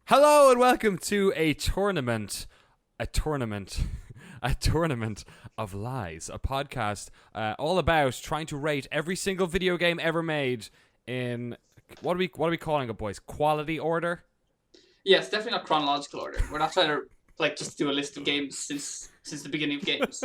Hello and welcome to a tournament of lies, a podcast all about trying to rate every single video game ever made in what are we calling it, boys? Quality order? Yes, definitely not chronological order. We're not trying to just do a list of games since the beginning of games.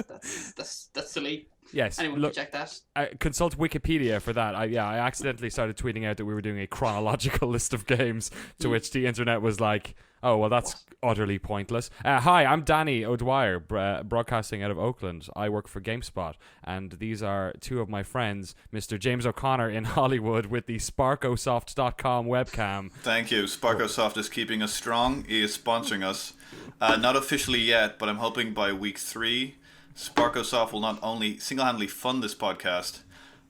That's silly. Yes. Anyone can check that. Consult Wikipedia for that. I accidentally started tweeting out that we were doing a chronological list of games, to which the internet was like, oh, well, that's utterly pointless. Hi, I'm Danny O'Dwyer, broadcasting out of Oakland. I work for GameSpot, and these are two of my friends, Mr. James O'Conner in Hollywood with the Sparkosoft.com webcam. Thank you. Sparkosoft is keeping us strong. He is sponsoring us. Not officially yet, but I'm hoping by week 3, Sparkosoft will not only single-handedly fund this podcast,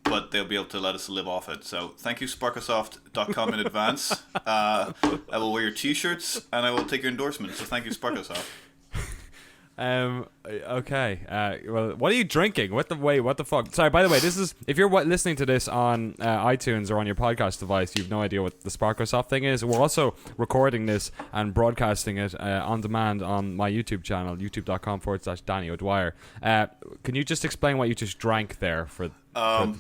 but they'll be able to let us live off it. So thank you, Sparkosoft.com in advance. I will wear your t-shirts and I will take your endorsements. So thank you, Sparkosoft. Okay. Well, what are you drinking? What the fuck? Sorry, by the way, this is, if you're listening to this on iTunes or on your podcast device, you've no idea what the Sparkosoft thing is. We're also recording this and broadcasting it on demand on my YouTube channel, youtube.com/Danny O'Dwyer. Can you just explain what you just drank there for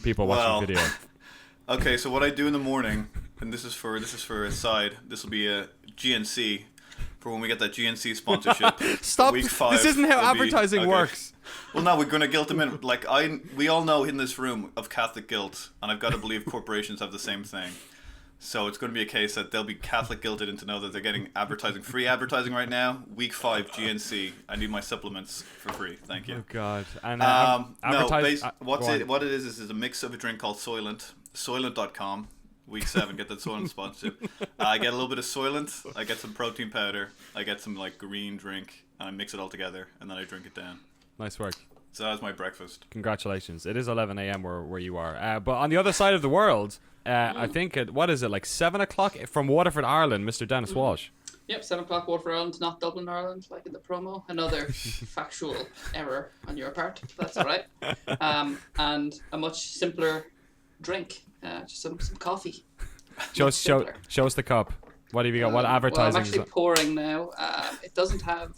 people watching the video? Okay, so what I do in the morning, and this is for a side, this will be a GNC, for when we get that GNC sponsorship. Stop! Week 5 this isn't how advertising works. Well, no, we're going to guilt them in. Like, we all know in this room of Catholic guilt, and I've got to believe corporations have the same thing. So it's going to be a case that they'll be Catholic guilted into know that they're getting free advertising right now. Week 5 GNC. I need my supplements for free. Thank you. Oh God! And what it is a mix of a drink called Soylent. Soylent.com. Week 7, get that Soylent sponsorship. I get a little bit of Soylent, I get some protein powder, I get some like green drink, and I mix it all together, and then I drink it down. Nice work. So that was my breakfast. Congratulations. It is 11 a.m. where you are. But on the other side of the world, I think, what is it, like 7 o'clock from Waterford, Ireland, Mr. Dennis Walsh. Yep, 7 o'clock Waterford, Ireland, not Dublin, Ireland, like in the promo. Another factual error on your part. That's all right. And a much simpler drink. Just some coffee. Show us the cup. What have you got? What advertising? Well, I'm actually pouring now. It doesn't have,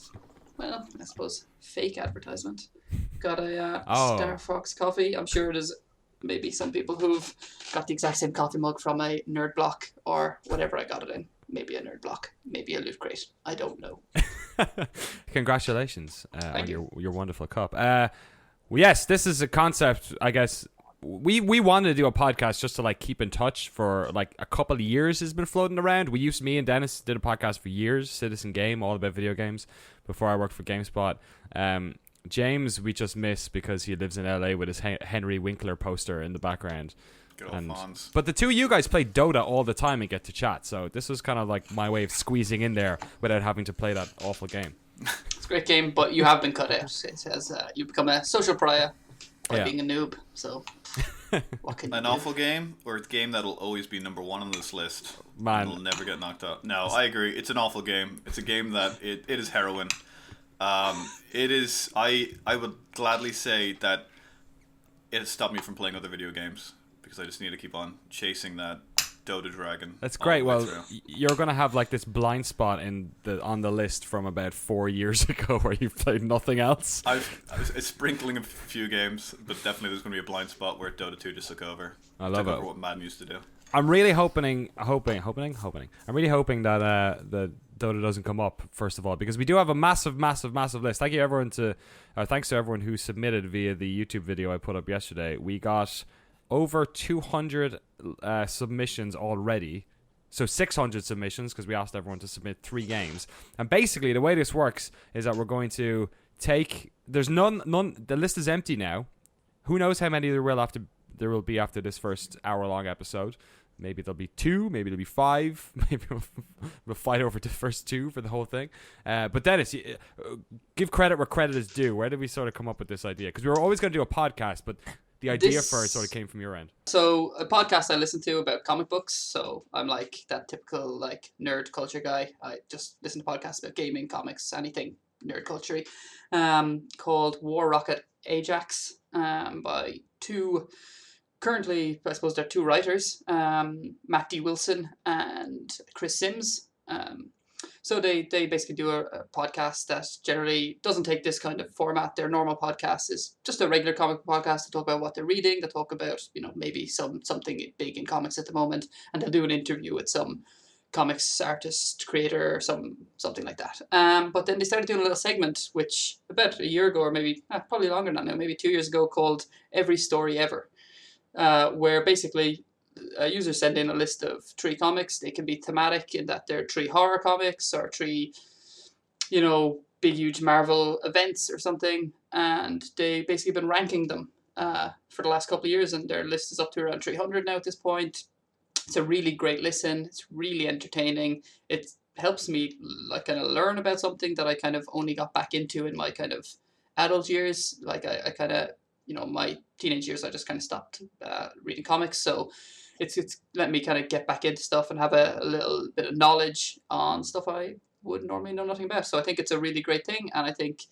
well, I suppose, fake advertisement. Got a Star Fox coffee. I'm sure there's maybe some people who've got the exact same coffee mug from a Nerd Block or whatever I got it in. Maybe a Nerd Block. Maybe a Loot Crate. I don't know. Congratulations on your wonderful cup. Yes, this is a concept, I guess. We wanted to do a podcast just to like keep in touch for like a couple of years. Has been floating around. Me and Dennis did a podcast for years, Citizen Game, all about video games, before I worked for GameSpot. James we just miss because he lives in LA with his Henry Winkler poster in the background. Good old Fonz. But the two of you guys play Dota all the time and get to chat, so this was kind of like my way of squeezing in there without having to play that awful game. It's a great game, but you have been cut out. It says you become a social pariah by being a noob, so what can you An do? awful game, or a game that'll always be number 1 on this list? Man. It'll never get knocked out. No, I agree. It's an awful game. It's a game that it is heroin. It is. I would gladly say that it has stopped me from playing other video games because I just need to keep on chasing that Dota dragon. That's great. Well, you're gonna have like this blind spot on the list from about 4 years ago where you've played nothing else. I was sprinkling a few games, but definitely there's gonna be a blind spot where Dota 2 just took over. I love it. Over what Madden used to do. I'm really hoping. I'm really hoping that the Dota doesn't come up, first of all, because we do have a massive list. Thanks to everyone who submitted via the YouTube video I put up yesterday. We got over 200 submissions already, so 600 submissions because we asked everyone to submit 3 games. And basically, the way this works is that we're going to take. There's none. The list is empty now. Who knows how many there will be after this first hour-long episode? Maybe there'll be 2, maybe there'll be 5, maybe we'll fight over the first 2 for the whole thing. But Dennis, give credit where credit is due. Where did we sort of come up with this idea? Because we were always going to do a podcast, but the idea for it sort of came from your end. So a podcast I listen to about comic books. So I'm like that typical like nerd culture guy. I just listen to podcasts about gaming, comics, anything nerd culture-y. Called War Rocket Ajax by 2... Currently, I suppose there are 2 writers, Matt D. Wilson and Chris Sims. So they basically do a podcast that generally doesn't take this kind of format. Their normal podcast is just a regular comic podcast to talk about what they're reading. They talk about, maybe something big in comics at the moment, and they'll do an interview with some comics artist, creator, something like that. But then they started doing a little segment, which about a year ago, or maybe probably longer than now, maybe 2 years ago, called Every Story Ever, where basically users send in a list of 3 comics. They can be thematic in that they're 3 horror comics or 3, big, huge Marvel events or something. And they basically been ranking them for the last couple of years, and their list is up to around 300 now at this point. It's a really great listen. It's really entertaining. It helps me kind of learn about something that I kind of only got back into in my kind of adult years. Like I kind of, my teenage years, I just kind of stopped reading comics. So it's let me kind of get back into stuff and have a little bit of knowledge on stuff I would normally know nothing about. So I think it's a really great thing, and I think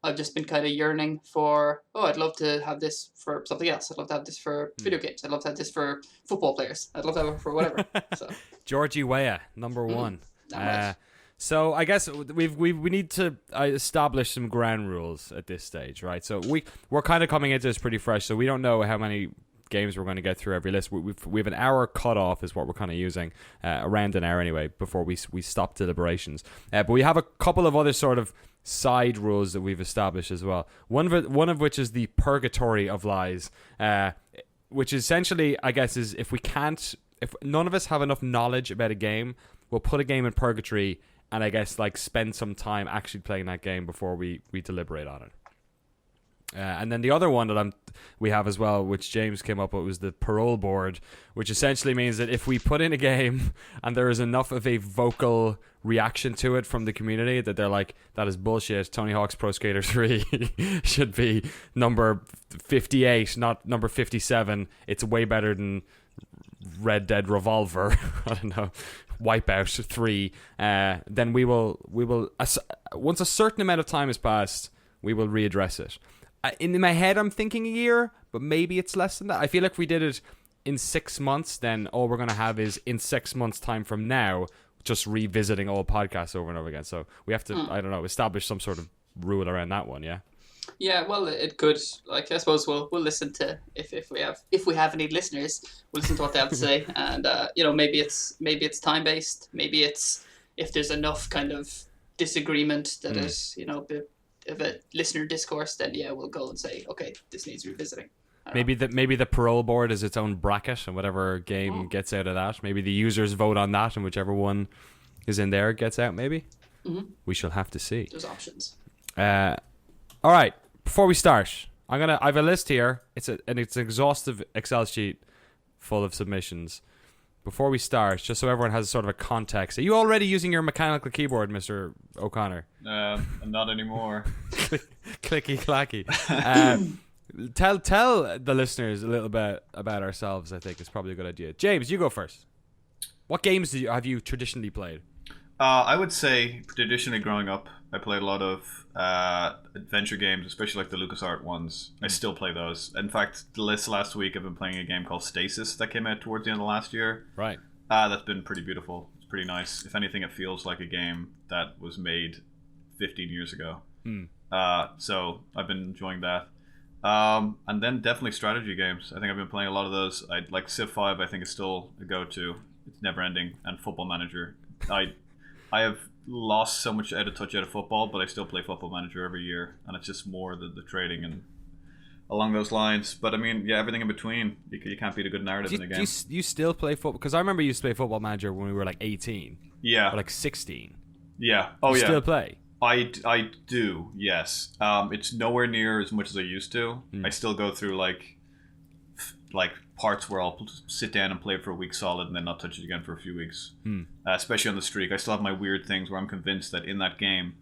I've just been kind of yearning for, I'd love to have this for something else. I'd love to have this for video games. I'd love to have this for football players. I'd love to have it for whatever. So Georgie Weah, number 1. Right. So I guess we need to establish some ground rules at this stage, right? So we're kind of coming into this pretty fresh, so we don't know how many games we're going to get through every list. We have an hour cutoff is what we're kind of using, around an hour anyway, before we stop deliberations. But we have a couple of other sort of side rules that we've established as well. One of which is the purgatory of lies, which essentially, I guess, is if none of us have enough knowledge about a game, we'll put a game in purgatory and I guess spend some time actually playing that game before we deliberate on it. And then the other one that we have as well, which James came up with, was the parole board, which essentially means that if we put in a game and there is enough of a vocal reaction to it from the community that they're like, that is bullshit, Tony Hawk's Pro Skater 3 should be number 58, not number 57. It's way better than Red Dead Revolver. I don't know. Wipeout 3. Then we will once a certain amount of time has passed, we will readdress it. In my head, I'm thinking a year, but maybe it's less than that. I feel like if we did it in 6 months, then all we're going to have is in 6 months' time from now, just revisiting old podcasts over and over again. So we have to, I don't know, establish some sort of rule around that one, yeah? Yeah, well, it could. I suppose we'll listen to if we have any listeners, we'll listen to what they have to say, and maybe it's time based. Maybe it's if there's enough kind of disagreement that is of a listener discourse, then we'll go and say, okay, this needs revisiting. Maybe the parole board is its own bracket, and whatever game gets out of that, maybe the users vote on that, and whichever one is in there gets out. Maybe we shall have to see. There's options. All right. Before we start, I have a list here. It's an exhaustive Excel sheet full of submissions. Before we start, just so everyone has sort of a context, are you already using your mechanical keyboard, Mr. O'Connor? Not anymore. Clicky clacky. Tell the listeners a little bit about ourselves. I think is probably a good idea. James, you go first. What games have you traditionally played? I would say traditionally growing up, I played a lot of adventure games, especially like the LucasArts ones. I still play those. In fact, last week I've been playing a game called Stasis that came out towards the end of last year. Right. That's been pretty beautiful. It's pretty nice. If anything, it feels like a game that was made 15 years ago. So I've been enjoying that. And then definitely strategy games. I think I've been playing a lot of those. Like Civ 5, I think is still a go-to. It's never ending. And Football Manager. I have lost so much out of football, but I still play Football Manager every year, and it's just more the trading and along those lines. But I mean, everything in between. You can't beat a good narrative in a game. Do you still play football? Because I remember you used to play Football Manager when we were like 18. Yeah. Or like 16. Yeah. Oh, you yeah. Still play? I do. Yes. It's nowhere near as much as I used to. I still go through like parts where I'll sit down and play it for a week solid and then not touch it again for a few weeks. Especially on the streak. I still have my weird things where I'm convinced that in that game,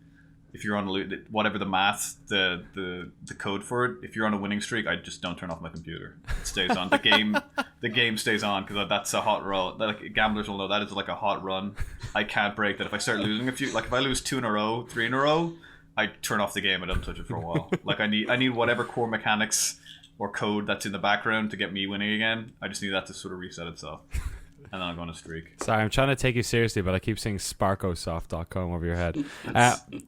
if you're on whatever the math, the code for it, if you're on a winning streak, I just don't turn off my computer. It stays on. The game stays on because that's a hot run. Like gamblers will know that is like a hot run. I can't break that. If I start losing a few, like if I lose 2 in a row, 3 in a row, I turn off the game and don't touch it for a while. Like I need whatever core mechanics or code that's in the background to get me winning again. I just need that to sort of reset itself. then I'll go on a streak. Sorry, I'm trying to take you seriously, but I keep seeing sparkosoft.com over your head.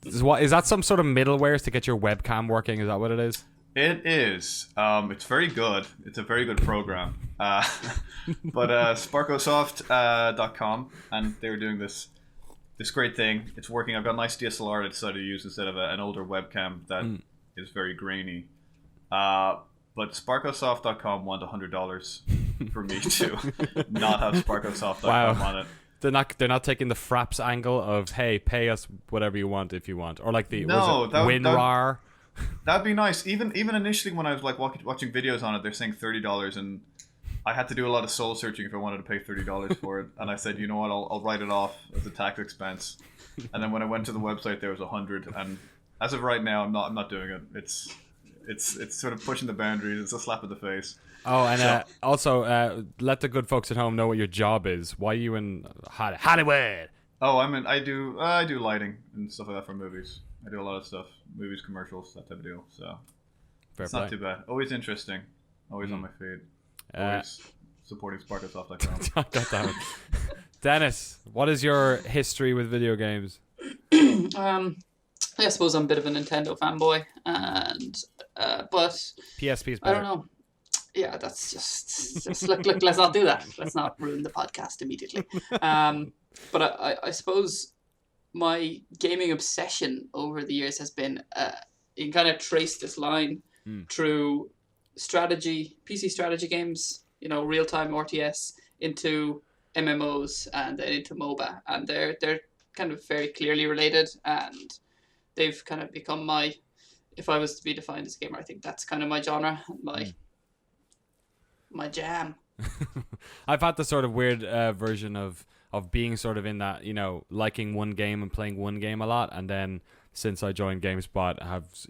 Is that some sort of middleware to get your webcam working? Is that what it is? It is. It's very good. It's a very good program. But sparkosoft.com, and they were doing this great thing. It's working. I've got a nice DSLR I decided to use instead of an older webcam that is very grainy. But sparkosoft.com want $100 for me to not have sparkosoft.com on it. They're not taking the Fraps angle of, hey, pay us whatever you want if you want, or like the WinRAR. That'd be nice. Even initially when I was like watching videos on it, they're saying $30, and I had to do a lot of soul searching if I wanted to pay $30 for it. And I said, you know what, I'll write it off as a tax expense. And then when I went to the website, there was $100, and as of right now, I'm not doing it. It's sort of pushing the boundaries. It's a slap in the face. Oh, and also let the good folks at home know what your job is. Why are you in Hollywood? Oh, I do lighting and stuff like that for movies. I do a lot of stuff, movies, commercials, that type of deal. So it's not too bad. Always interesting. Always on my feed. Always supporting sparkosoft.com. I got that one. Dennis, what is your history with video games? I suppose I'm a bit of a Nintendo fanboy, and but PSP is better. I don't know. Yeah, that's just look. Let's not do that. Let's not ruin the podcast immediately. But I suppose my gaming obsession over the years has been you kind of trace this line through PC strategy games, real time RTS, into MMOs and then into MOBA, and they're kind of very clearly related, and they've kind of become if I was to be defined as a gamer, I think that's kind of my genre, my jam. I've had the sort of weird version of being sort of in that, liking one game and playing one game a lot, and then since I joined GameSpot,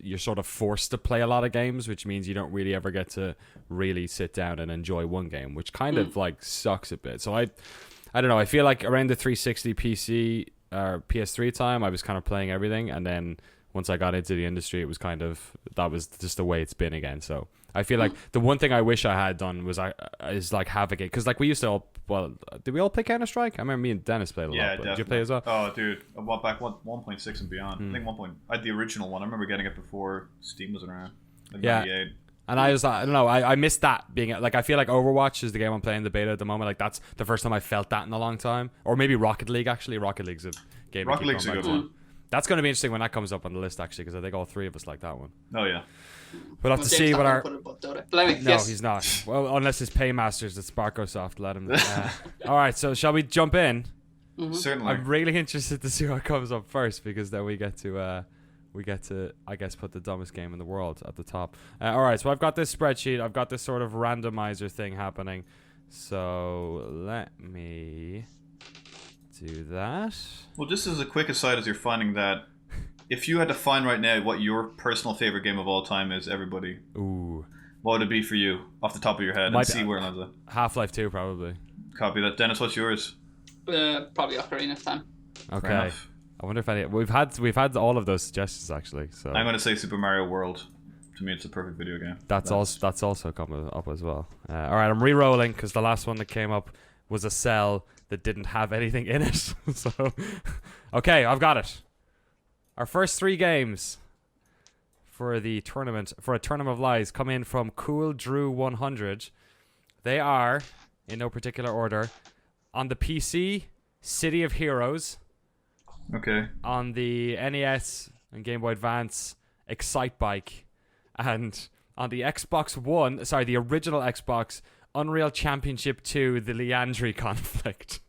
you're sort of forced to play a lot of games, which means you don't really ever get to really sit down and enjoy one game, which kind of like sucks a bit. So I don't know. I feel like around the 360 PC or PS3 time, I was kind of playing everything, and then once I got into the industry, it was that was just the way it's been again. So I feel like the one thing I wish I had done is like have a game, because like we used to did we all play Counter-Strike? I remember me and Dennis played a lot. Yeah, did you play as well? Oh, dude, I went back 1.6 and beyond. I think I had the original one. I remember getting it before Steam was around. Like 98. And I don't know, I missed that being like, I feel like Overwatch is the game I'm playing the beta at the moment. Like that's the first time I felt that in a long time. Or maybe Rocket League, actually. Rocket League's a game. Rocket League's a good one. That's going to be interesting when that comes up on the list, actually, because I think all three of us like that one. Oh, yeah. We'll have to see what our... No, he's not. Well, unless his paymasters at Sparkosoft let him... all right, so shall we jump in? Mm-hmm. Certainly. I'm really interested to see what comes up first, because then we get to, I guess, put the dumbest game in the world at the top. All right, so I've got this spreadsheet. I've got this sort of randomizer thing happening. So let me do that. Well, just as a quick aside, as you're finding that, if you had to find right now what your personal favorite game of all time is, everybody, ooh, what would it be for you off the top of your head? And see where it lands at. Half-Life 2, probably. Copy that. Dennis, what's yours? Probably Ocarina of Time. Okay. I wonder if we've had all of those suggestions, actually. So I'm going to say Super Mario World. To me, it's a perfect video game. That's also coming up as well. All right, I'm re-rolling because the last one that came up was a cell that didn't have anything in it. So, okay, I've got it. Our first three games for a tournament of lies come in from Cool Drew 100. They are, in no particular order, on the PC, City of Heroes. Okay. On the NES and Game Boy Advance, Excite Bike. And on the the original Xbox, Unreal Championship 2, the Leandri Conflict.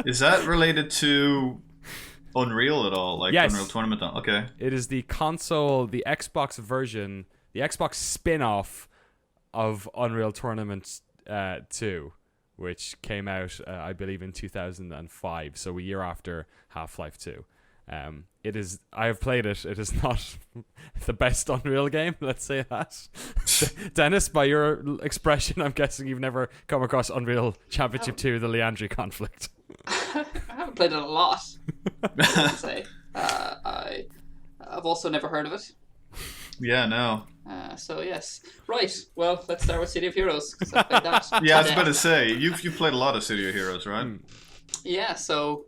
Is that related to Unreal at all? Like yes. Unreal Tournament? Okay. It is the console, the Xbox version, the Xbox spin-off of Unreal Tournament 2, which came out, I believe, in 2005, so a year after Half-Life 2. I have played it. It is not the best Unreal game, let's say that. Dennis, by your expression, I'm guessing you've never come across Unreal Championship 2, the Leandri Conflict. I haven't played it a lot, I would say. I've also never heard of it. Yeah, no. So yes, right. Well, let's start with City of Heroes. 'Cause I played that. Yeah, I was about to say you've played a lot of City of Heroes, right? Yeah. So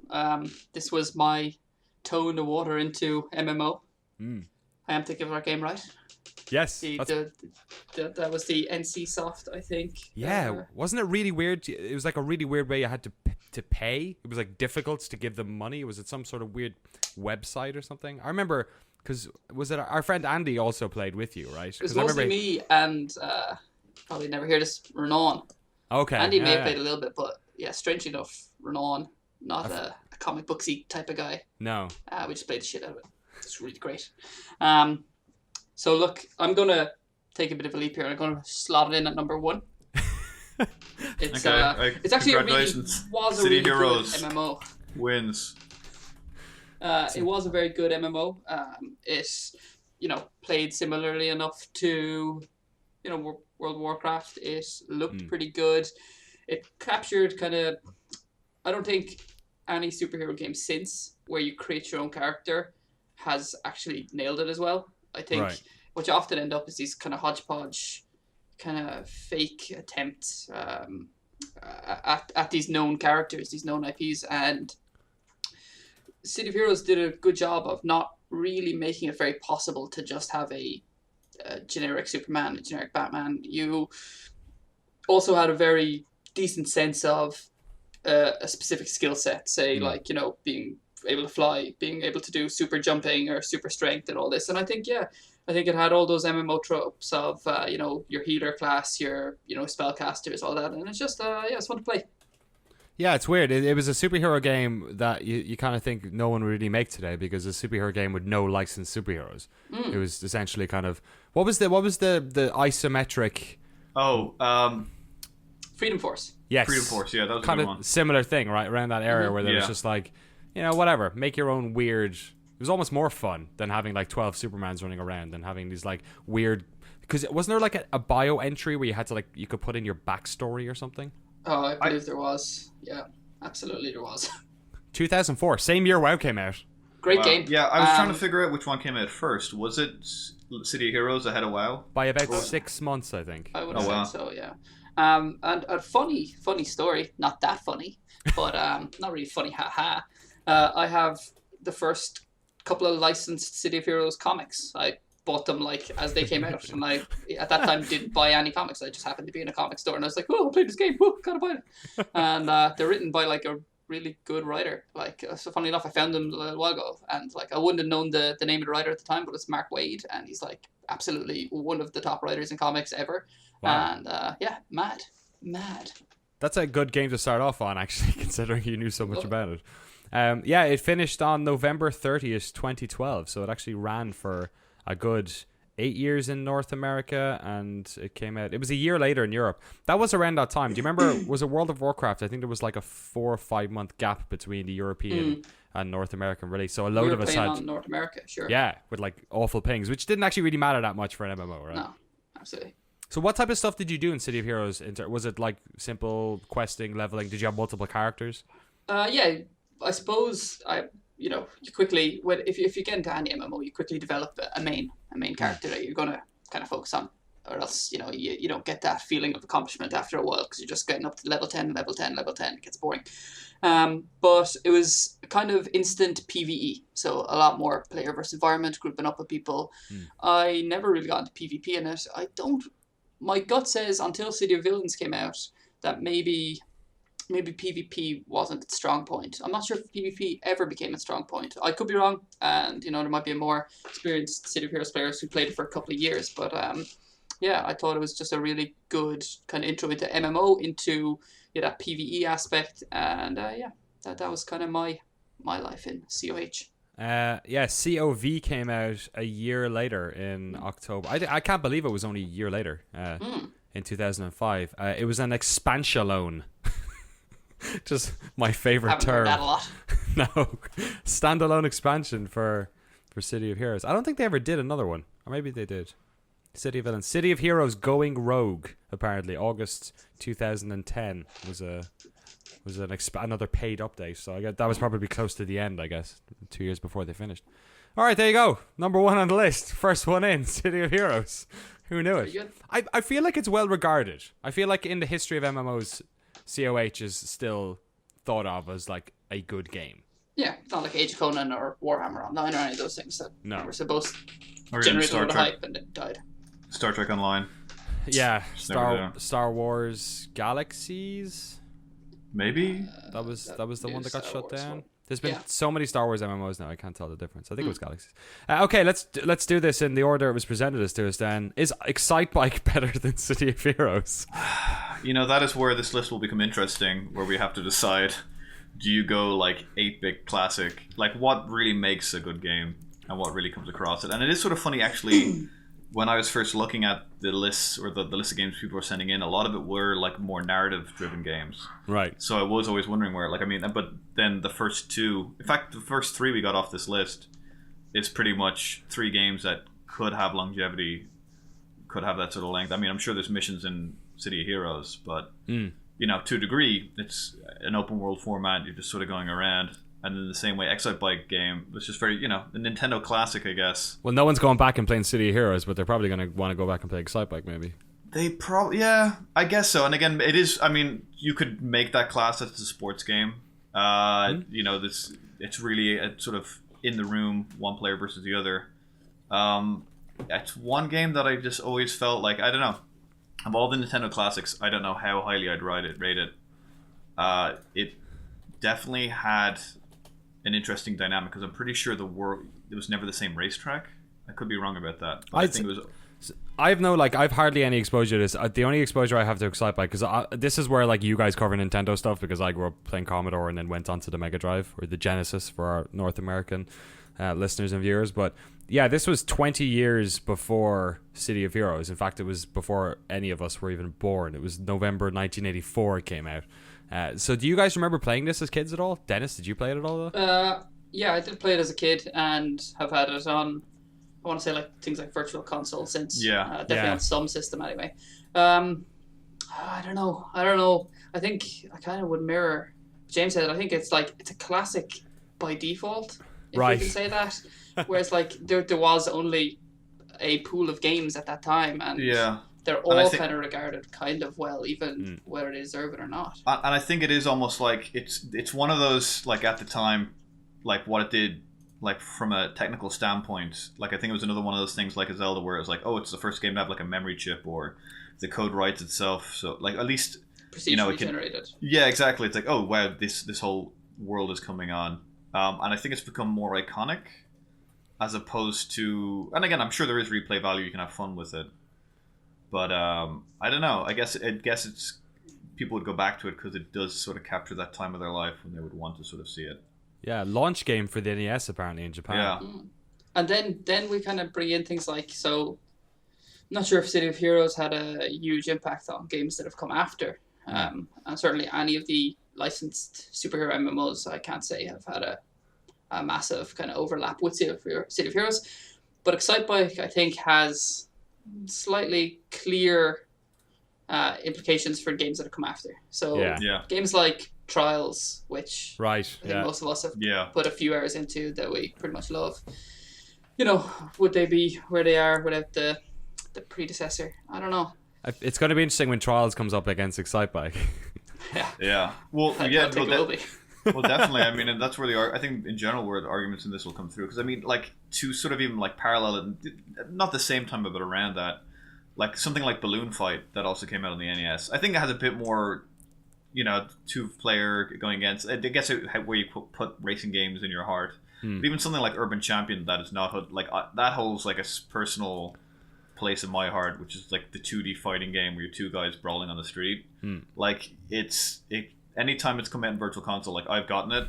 this was my toe in the water into MMO. I am thinking of our game, right? Yes. That was the NC Soft, I think. Yeah, wasn't it really weird? It was like a really weird way you had to pay. It was like difficult to give them money. Was it some sort of weird website or something? I remember because was it our friend Andy also played with you, right? It was mostly me and probably never hear this, Renan. Okay. Andy may have played a little bit, but yeah, strangely enough, Renan, not a comic booksy type of guy. No. We just played the shit out of it. It's really great. So look, I'm gonna take a bit of a leap here. I'm gonna slot it in at number 1. It's actually was a really good MMO. Wins. It was a very good MMO. It, played similarly enough to, World of Warcraft. It looked pretty good. It captured kind of, I don't think any superhero game since where you create your own character has actually nailed it as well. I think what you often end up is these kind of hodgepodge, kind of fake attempts at these known characters, these known IPs, and City of Heroes did a good job of not really making it very possible to just have a generic Superman, a generic Batman. You also had a very decent sense of a specific skill set, say being able to fly, being able to do super jumping or super strength and all this. And I think it had all those MMO tropes of your healer class, your spellcasters, all that, and it's just it's fun to play. Yeah, it's weird. It was a superhero game that you kind of think no one would really make today because a superhero game with no licensed superheroes. It was essentially kind of what was the isometric? Freedom Force. Yes, Freedom Force. Yeah, that was kind a of good one. similar thing, right around that area where there was just like whatever, make your own weird. It was almost more fun than having like 12 Supermans running around and having these like weird. Because wasn't there like a bio entry where you had to you could put in your backstory or something? Oh, I believe there was. Yeah, absolutely there was. 2004, same year WoW came out. Great game. Yeah, I was trying to figure out which one came out first. Was it City of Heroes ahead of WoW? By about 6 months, I think. I would have said so, yeah. And a funny story, not that funny, but not really funny, haha. I have the first couple of licensed City of Heroes comics. I bought them as they came out, and I at that time didn't buy any comics. I just happened to be in a comic store, and I was like, "Oh, I'll play this game. Oh, gotta buy it." And they're written by a really good writer. So funny enough, I found them a little while ago, and I wouldn't have known the name of the writer at the time, but it's Mark Waid, and he's absolutely one of the top writers in comics ever. Wow. And mad. That's a good game to start off on, actually, considering you knew so much about it. It finished on November 30th, 2012, so it actually ran for a good 8 years in North America, and it came out. It was a year later in Europe. That was around that time. Do you remember? Was it World of Warcraft? I think there was a 4 or 5 month gap between the European and North American release. So a load of us had on North America, sure. Yeah, with awful pings, which didn't actually really matter that much for an MMO, right? No, absolutely. So what type of stuff did you do in City of Heroes? Was it simple questing, leveling? Did you have multiple characters? Yeah, I suppose you quickly, if you get into any MMO, you quickly develop a main character that you're gonna kind of focus on, or else you don't get that feeling of accomplishment after a while because you're just getting up to level 10. It gets boring. But it was kind of instant PvE, so a lot more player versus environment, grouping up with people. I never really got into PvP in it. My gut says until City of Villains came out that maybe PvP wasn't its strong point. I'm not sure if PvP ever became a strong point. I could be wrong, and there might be more experienced City of Heroes players who played it for a couple of years. But I thought it was just a really good kind of intro into MMO, into that PvE aspect, and that was kind of my life in COH. COV came out a year later in October. I can't believe it was only a year later. In 2005, it was an expansion loan. Just my favorite term. Heard that a lot. No, standalone expansion for City of Heroes. I don't think they ever did another one, or maybe they did. City of Villains, City of Heroes Going Rogue. Apparently, August 2010 was another paid update. So that was probably close to the end, I guess, 2 years before they finished. All right, there you go. Number 1 on the list. First one in, City of Heroes. Who knew Pretty it? good. I feel like it's well regarded. I feel like in the history of MMOs, COH is still thought of as like a good game. Yeah, it's not like Age of Conan or Warhammer Online or any of those things that were supposed to generate a lot of hype and it died. Star Trek Online. Yeah, Star Wars Galaxies. Maybe That was the one that got shut down. One. There's been so many Star Wars MMOs now, I can't tell the difference. I think it was Galaxies. Okay, let's do this in the order it was presented as to us then. Is Excitebike better than City of Heroes? You know, that is where this list will become interesting, where we have to decide, do you go like 8-bit classic? Like what really makes a good game and what really comes across it? And it is sort of funny actually, when I was first looking at the lists or the list of games people were sending in, a lot of it were like more narrative driven games. Right. So I was always wondering where, like, I mean, but then the first two, in fact, the first 3 we got off this list is pretty much 3 games that could have longevity, could have that sort of length. I mean, I'm sure there's missions in City of Heroes, but, you know, to a degree, it's an open world format. You're just sort of going around. And in the same way, Excitebike game was just very, you know, a Nintendo classic, I guess. Well, no one's going back and playing City of Heroes, but they're probably going to want to go back and play Excitebike, maybe. They probably, yeah, I guess so. And again, it is, I mean, you could make that class as a sports game. You know, it's really a sort of in the room, one player versus the other. It's one game that I just always felt like, I don't know, of all the Nintendo classics, I don't know how highly I'd rate it. It definitely had an interesting dynamic because I'm pretty sure it was never the same racetrack. I could be wrong about that. But I think it was. I have no, like, I've hardly any exposure to this. The only exposure I have to Excitebike, because this is where, like, you guys cover Nintendo stuff, because I grew up playing Commodore and then went on to the Mega Drive, or the Genesis for our North American listeners and viewers. But, yeah, this was 20 years before City of Heroes. In fact, it was before any of us were even born. It was November 1984 it came out. So do you guys remember playing this as kids at all? Dennis, did you play it at all, though? Yeah, I did play it as a kid and have had it on, I want to say, like things like Virtual Console since. Definitely on some system anyway. I don't know. I think I kind of would mirror James said. I think it's a classic by default, if you can say that. Whereas like there was only a pool of games at that time, and they're all kind of regarded kind of well, even whether they deserve it or not. And I think it is almost like it's one of those, like, at the time, like what it did, like from a technical standpoint. Like I think it was another one of those things like a Zelda where it was like, oh, it's the first game to have like a memory chip, or the code writes itself. So like at least procedurally generated. Yeah, exactly. It's like, oh wow, this whole world is coming on, and I think it's become more iconic as opposed to. And again, I'm sure there is replay value. You can have fun with it. But I don't know. I guess it's people would go back to it because it does sort of capture that time of their life when they would want to sort of see it. Yeah, launch game for the NES apparently in Japan. Yeah. And then we kind of bring in things like, so I'm not sure if City of Heroes had a huge impact on games that have come after. And certainly any of the licensed superhero MMOs, I can't say have had a massive kind of overlap with City of Heroes. But Excitebike, I think, has slightly clear implications for games that have come after. So games like Trials, which I think most of us have put a few hours into that we pretty much love. You know, would they be where they are without the predecessor? I don't know. It's going to be interesting when Trials comes up against Excitebike. Yeah. Well, it will be. Well, definitely. I mean, and that's where I think in general where the arguments in this will come through. Because I mean, like, to sort of even like parallel it, not the same time, but around that, like something like Balloon Fight that also came out on the NES. I think it has a bit more, you know, 2-player going against. I guess where you put racing games in your heart. But even something like Urban Champion that is not like that holds like a personal place in my heart, which is like the 2D fighting game where you're two guys brawling on the street. Like anytime it's come out in Virtual Console, like I've gotten it,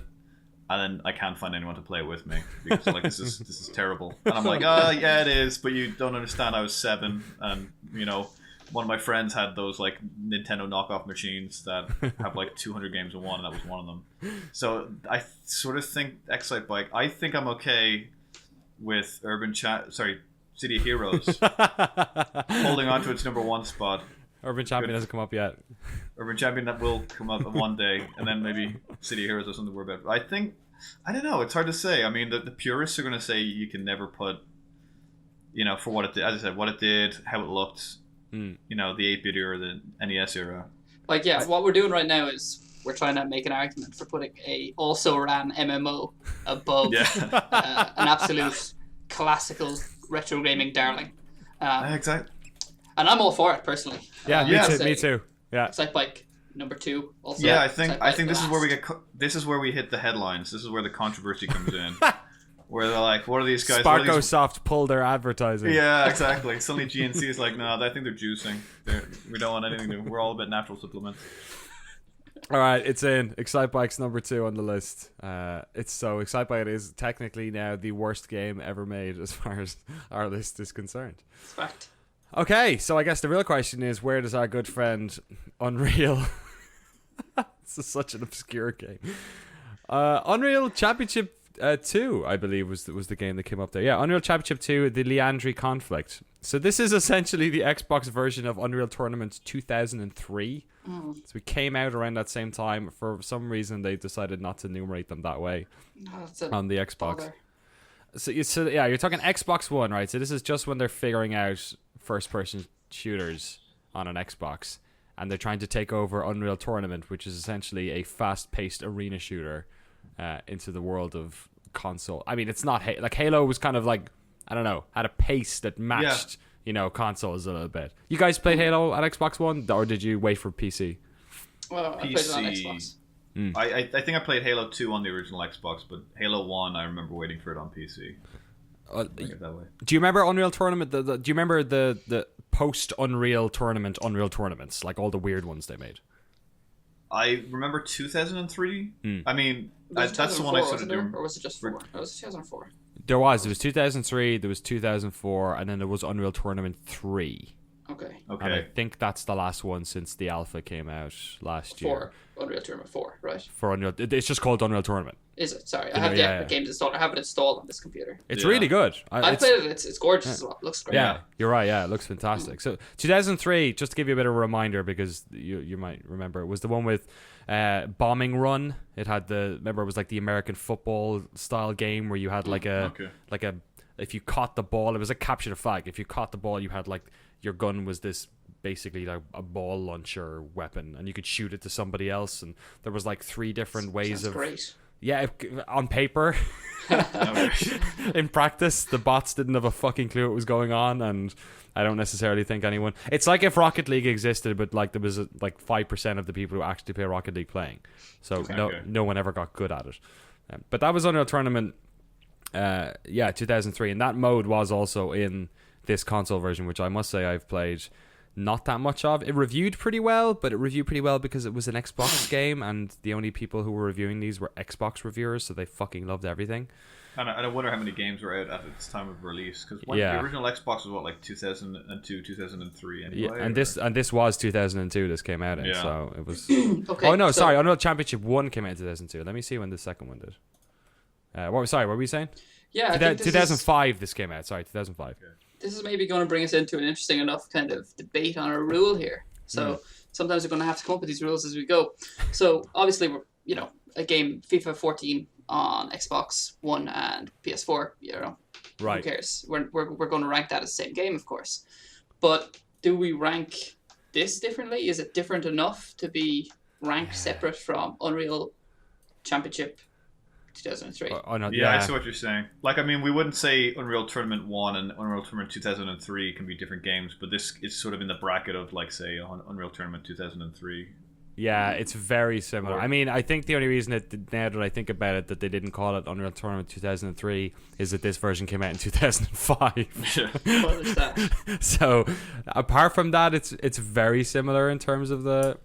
and then I can't find anyone to play it with me because like this is terrible. And I'm like, oh yeah, it is, but you don't understand. I was 7, and you know, one of my friends had those like Nintendo knockoff machines that have like 200 games in one, and that was one of them. So I sort of think Excitebike. I think I'm okay with City of Heroes holding on to its number 1 spot. Urban Champion hasn't come up yet. Urban Champion that will come up one day, and then maybe City of Heroes or something we're about. I think I don't know. It's hard to say. I mean, the purists are going to say you can never put, for what it did. As I said, what it did, how it looked. The 8-bit era, the NES era. Like, yeah, what we're doing right now is we're trying to make an argument for putting a also ran MMO above an absolute classical retro gaming darling. Exactly. And I'm all for it personally. Yeah, me too. Yeah. Excitebike number 2. Also, yeah, I think this is where we get. This is where we hit the headlines. This is where the controversy comes in. Where they're like, what are these guys? Sparkosoft pulled their advertising. Yeah, exactly. Suddenly GNC is like, no, I think they're juicing. We don't want anything to do. We're all about natural supplements. All right, it's in. Excitebike's number 2 on the list. Excitebike is technically now the worst game ever made as far as our list is concerned. Fact. Okay, so I guess the real question is, where does our good friend Unreal... This is such an obscure game. Unreal Championship 2, I believe, was the game that came up there. Yeah, Unreal Championship 2, the Leandri Conflict. So this is essentially the Xbox version of Unreal Tournament 2003. So it came out around that same time. For some reason, they decided not to enumerate them that way on the Xbox. Bother. So you're talking Xbox One, right? So this is just when they're figuring out first-person shooters on an Xbox, and they're trying to take over Unreal Tournament, which is essentially a fast-paced arena shooter into the world of console. I mean, it's not like Halo was kind of like, I don't know, had a pace that matched consoles a little bit. You guys played Halo at Xbox One, or did you wait for PC? Well, I played it on Xbox. I think I played Halo 2 on the original Xbox, but Halo 1 I remember waiting for it on PC. That way. Do you remember Unreal Tournament? Do you remember the post Unreal Tournament Unreal Tournaments, like all the weird ones they made? I remember 2003. I mean, that's the one I sort of do. Or was it just 4? It was 2004. There was 2003, there was 2004, and then there was Unreal Tournament 3. Okay. And I think that's the last one since the alpha came out last year. Unreal Tournament 4, right? For Unreal, it's just called Unreal Tournament. Is it? Sorry, I have the Epic Games installed. I have it installed on this computer. It's really good. I played it. It's gorgeous as well. It looks great. Yeah, you're right. Yeah, it looks fantastic. So 2003, just to give you a bit of a reminder, because you might remember, it was the one with Bombing Run. It had it was like the American football style game where you had if you caught the ball, it was a capture the flag. If you caught the ball, you had like your gun was this basically like a ball launcher weapon, and you could shoot it to somebody else, and there was like 3 different ways of. Great. Yeah, on paper. In practice, the bots didn't have a fucking clue what was going on, and I don't necessarily think anyone. It's like if Rocket League existed, but like there was like 5% of the people who actually play Rocket League playing, so no one ever got good at it. But that was Unreal Tournament, 2003, and that mode was also in this console version, which I must say I've played not that much of. It reviewed pretty well, but it reviewed pretty well because it was an Xbox game, and the only people who were reviewing these were Xbox reviewers, so they fucking loved everything. And I wonder how many games were out at its time of release, because the original Xbox was what, like 2002, 2003 anyway. Yeah, and this was 2002. This came out in, so it was. Okay. Oh no, sorry, Unreal Championship 1 came out in 2002. Let me see when the second one did. What were we saying? Yeah, 2005. This came out. Sorry, 2005. Okay. This is maybe going to bring us into an interesting enough kind of debate on a rule here. So sometimes we're going to have to come up with these rules as we go. So obviously, we're a game FIFA 14 on Xbox One and PS4. Right. Who cares? We're going to rank that as the same game, of course. But do we rank this differently? Is it different enough to be ranked separate from Unreal Championship 2003? I see what you're saying. Like, I mean, we wouldn't say Unreal Tournament 1 and Unreal Tournament 2003 can be different games, but this is sort of in the bracket of, like, say, Unreal Tournament 2003. Yeah, it's very similar. I mean, I think the only reason now that I think about it, that they didn't call it Unreal Tournament 2003 is that this version came out in 2005. So, apart from that, it's very similar in terms of the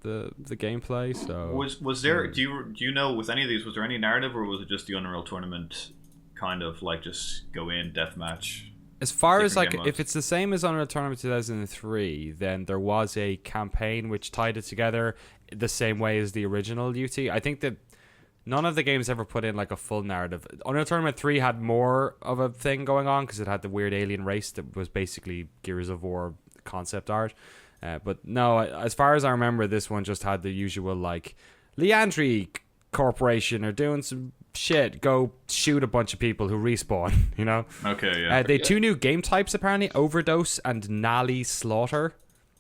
gameplay. So was there? Do you know, with any of these, was there any narrative, or was it just the Unreal Tournament kind of like just go in deathmatch? As far as like, if it's the same as Unreal Tournament 2003, then there was a campaign which tied it together the same way as the original UT. I think that none of the games ever put in like a full narrative. Unreal Tournament 3 had more of a thing going on because it had the weird alien race that was basically Gears of War concept art. But no, as far as I remember, this one just had the usual like Leandri Corporation are doing some shit, go shoot a bunch of people who respawn, you know? Okay, yeah. They 2 new game types, apparently, Overdose and Nally Slaughter.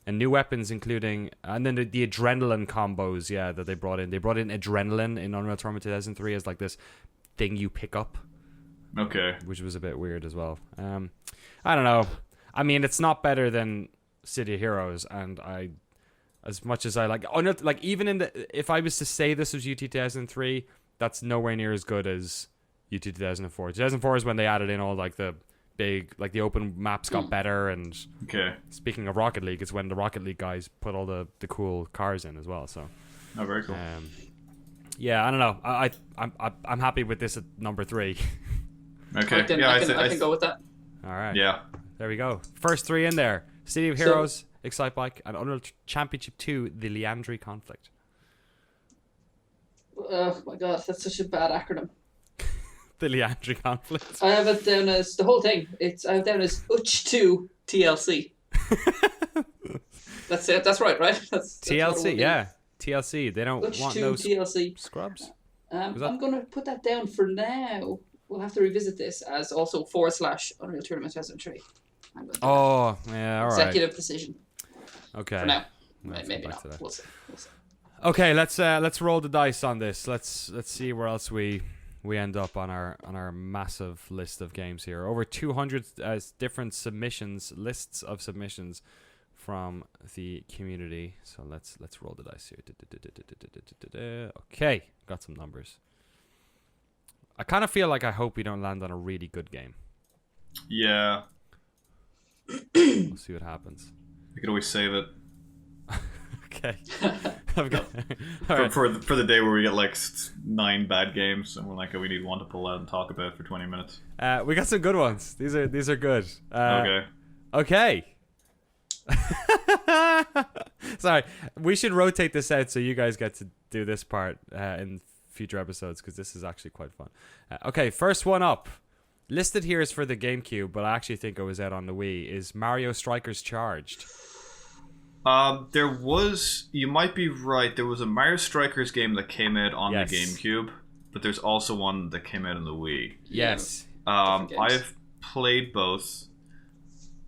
And new weapons, including... And then the adrenaline combos, yeah, that they brought in. They brought in adrenaline in Unreal Tournament 2003 as, like, this thing you pick up. Okay. Which was a bit weird as well. I don't know. I mean, it's not better than City of Heroes, and as much as I like... even in the... If I was to say this was UT 2003... That's nowhere near as good as UT 2004. 2004 is when they added in all like the big, like the open maps got better. And speaking of Rocket League, it's when the Rocket League guys put all the cool cars in as well. So, very cool. Yeah, I don't know. I'm happy with this at number 3. Okay, I can go with that. All right. Yeah. There we go. First 3 in there: City of Heroes, Excitebike, and Unreal Championship 2: The Leandri Conflict. Oh my god, that's such a bad acronym. The Leandri Conflict. I have it down as the whole thing. I have it down as UCH2 TLC. That's it. That's right? That's TLC, yeah. TLC. They don't want no TLC scrubs. I'm going to put that down for now. We'll have to revisit this as also / Unreal Tournament 2003. Yeah, all right. Executive decision. Okay. For now. Maybe not. We'll see. Okay, let's roll the dice on this. Let's see where else we end up on our massive list of games here. Over 200 different lists of submissions from the community. So let's roll the dice here. Okay, got some numbers. I kind of feel like I hope we don't land on a really good game. Yeah. We'll see what happens. We could always save it. Okay. For the day where we get like 9 bad games and we're like, oh, we need one to pull out and talk about for 20 minutes. We got some good ones. These are good. Okay. Sorry, we should rotate this out so you guys get to do this part in future episodes because this is actually quite fun. Okay, first one up. Listed here is for the GameCube, but I actually think it was out on the Wii. Is Mario Strikers Charged? You might be right. There was a Mario Strikers game that came out on the GameCube, but there's also one that came out on the Wii. Yes. I've played both.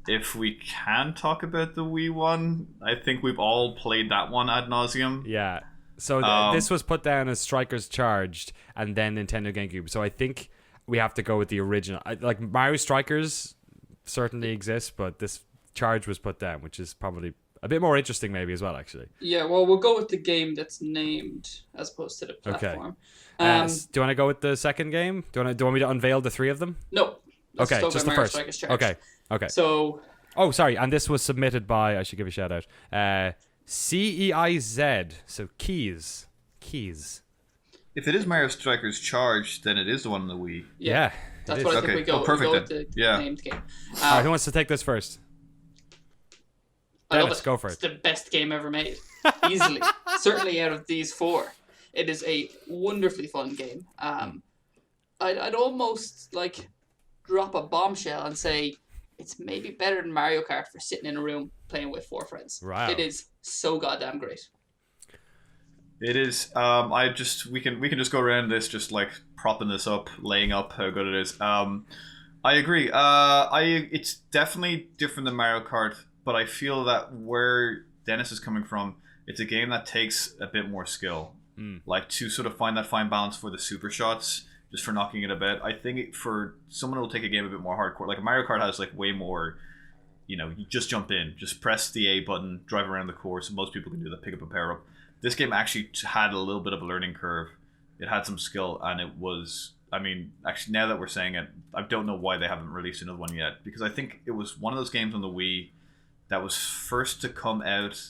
If we can talk about the Wii one, I think we've all played that one ad nauseum. Yeah. So this was put down as Strikers Charged and then Nintendo GameCube. So I think we have to go with the original. Like Mario Strikers certainly exists, but this Charge was put down, which is probably a bit more interesting maybe as well, actually. Yeah, well, we'll go with the game that's named as opposed to the platform. Okay. Do you want to go with the second game? Do you want me to unveil the 3 of them? No. Okay, just the first. Okay. So... Oh, sorry, and this was submitted by, I should give a shout out, CEIZ, so Keys. If it is Mario Strikers Charged, then it is the one on the Wii. Yeah. That's what I think we go. Perfect, we go with the named game. All right, who wants to take this first? Dennis, go for it. It's the best game ever made. Easily. Certainly out of these 4. It is a wonderfully fun game. I'd almost like drop a bombshell and say it's maybe better than Mario Kart for sitting in a room playing with 4 friends. Wow. It is so goddamn great. It is. We can just go around this, just like propping this up, laying up how good it is. I agree. It's definitely different than Mario Kart, but I feel that where Dennis is coming from, it's a game that takes a bit more skill, like to sort of find that fine balance for the super shots, just for knocking it a bit. I think for someone who'll take a game a bit more hardcore, like Mario Kart has like way more. You just jump in, just press the A button, drive around the course. Most people can do that, pick up a power up. This game actually had a little bit of a learning curve. It had some skill, and it was... I mean, actually, now that we're saying it, I don't know why they haven't released another one yet, because I think it was one of those games on the Wii that was first to come out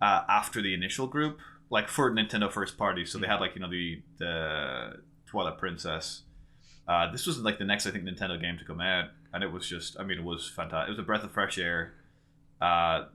after the initial group, like for Nintendo first party. So they had like, the Twilight Princess. This was like the next, I think, Nintendo game to come out, and it was just... I mean, it was fantastic. It was a breath of fresh air. The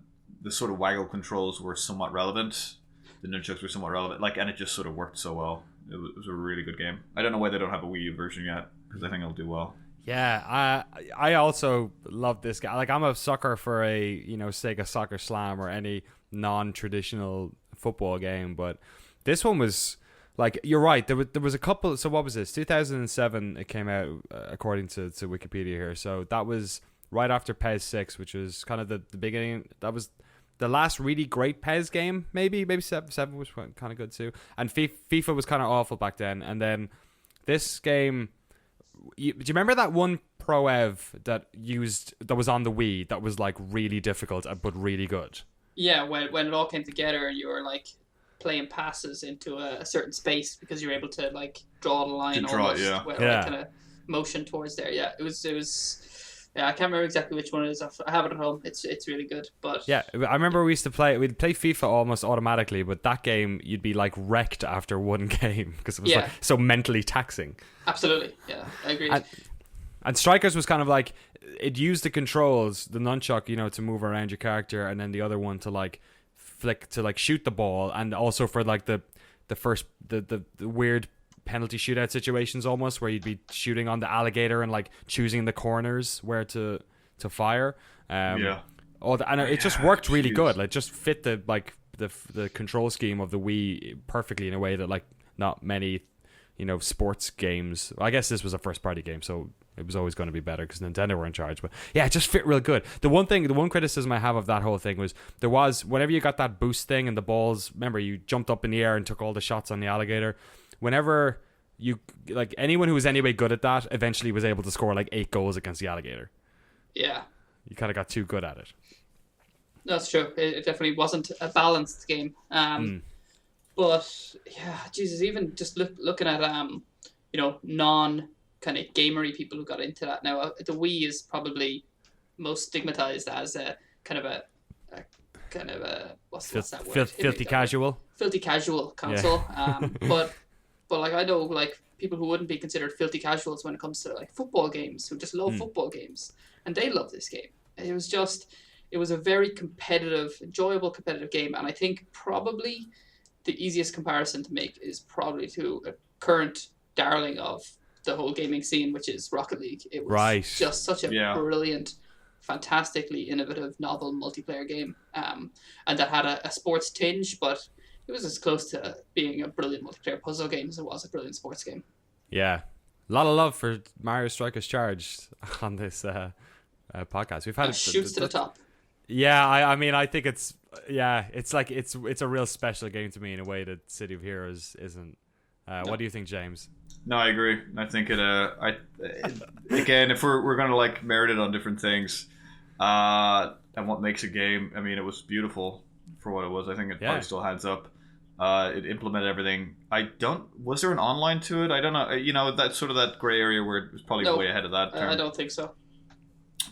sort of waggle controls were somewhat relevant. The nunchucks were somewhat relevant, and it just sort of worked so well. It was a really good game. I don't know why they don't have a Wii U version yet, because I think it'll do well. Yeah, I also love this guy. Like, I'm a sucker for a Sega Soccer Slam or any non-traditional football game, but this one was like you're right. There was a couple. So what was this? 2007. It came out according to Wikipedia here. So that was right after PES 6, which was kind of the beginning. That was the last really great PES game. Maybe 7 was kind of good too. And FIFA was kind of awful back then. And then this game. Do you remember that one Pro Ev that was on the Wii that was like really difficult but really good? Yeah, when it all came together and you were like playing passes into a certain space because you were able to like draw the line almost, like, kind of motion towards there. Yeah, it was. Yeah, I can't remember exactly which one it is. I have it at home. It's really good. But yeah, I remember we'd play FIFA almost automatically, but that game you'd be like wrecked after one game because it was like so mentally taxing. Absolutely, yeah, I agree. And Strikers was kind of like it used the controls, the nunchuck, to move around your character, and then the other one to like flick to like shoot the ball, and also for like the weird penalty shootout situations almost where you'd be shooting on the alligator and like choosing the corners where to fire. It just worked really good. Like just fit the control scheme of the Wii perfectly in a way that like not many sports games. I guess this was a first party game, so it was always going to be better because Nintendo were in charge. But yeah, it just fit real good. The one criticism I have of that whole thing was whenever you got that boost thing and the balls, remember you jumped up in the air and took all the shots on the alligator. Whenever you like anyone who was anyway good at that eventually was able to score like 8 goals against the alligator. Yeah. You kind of got too good at it. That's true. It definitely wasn't a balanced game. But yeah, Jesus, even just looking at non kind of gamery people who got into that now, the Wii is probably most stigmatized as a kind of a what's that word? Filthy casual. Filthy casual console. Yeah. But like I know like people who wouldn't be considered filthy casuals when it comes to like football games, who just love football games, and they love this game. It was a very competitive, enjoyable competitive game, and I think probably the easiest comparison to make is probably to a current darling of the whole gaming scene, which is Rocket League. It was just such a brilliant, fantastically innovative, novel multiplayer game, and that had a sports tinge, but it was as close to being a brilliant multiplayer puzzle game as it was a brilliant sports game. Yeah. A lot of love for Mario Strikers Charge on this podcast. We've had it shoots to the top. Yeah, I mean, I think it's like it's a real special game to me in a way that City of Heroes isn't. No. What do you think, James? No, I agree. I think again, if we're gonna like merit it on different things, and what makes a game, I mean, it was beautiful for what it was. I think it probably still hands up. It implemented everything. Was there an online to it? I don't know. That's sort of that gray area where it was probably way ahead of that term. I don't think so.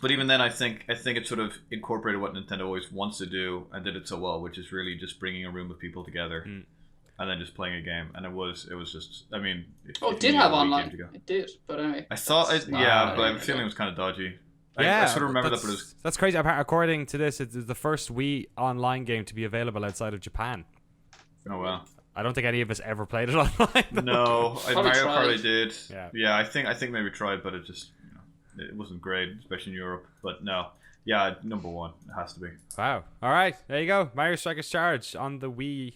But even then, I think it sort of incorporated what Nintendo always wants to do and did it so well, which is really just bringing a room of people together and then just playing a game. And it was just, I mean... it did have online. It did, but anyway. I thought, but I have a feeling it was kind of dodgy. I sort of remember that, but it was... That's crazy. According to this, it's the first Wii online game to be available outside of Japan. Oh, wow. I don't think any of us ever played it online. No, Mario probably did. Yeah, I think maybe tried, but it just... It wasn't great, especially in Europe. But no. Yeah, number one. It has to be. Wow. All right. There you go. Mario Strikers Charge on the Wii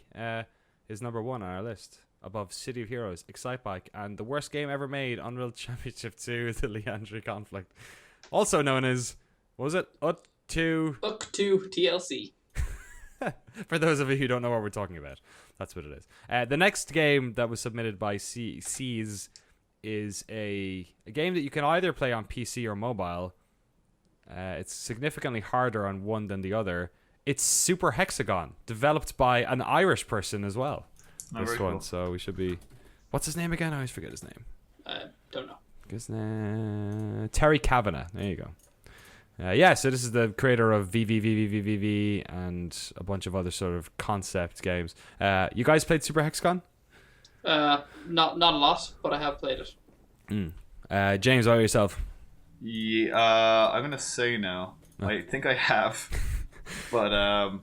is number one on our list. Above City of Heroes, Excitebike, and the worst game ever made, Unreal Championship 2, The Leandri Conflict. Also known as, what was it? UK2 TLC. For those of you who don't know what we're talking about, that's what it is. The next game that was submitted by C's is a game that you can either play on PC or mobile. It's significantly harder on one than the other. It's Super Hexagon, developed by an Irish person as well. This one, cool. So we should be... What's his name again? I always forget his name. Don't know. His name... Terry Cavanagh. There you go. So this is the creator of VVVVVVV and a bunch of other sort of concept games. You guys played Super Hexagon? Not a lot, but I have played it. James, how about yourself? Yeah, I'm gonna say no. I think I have, but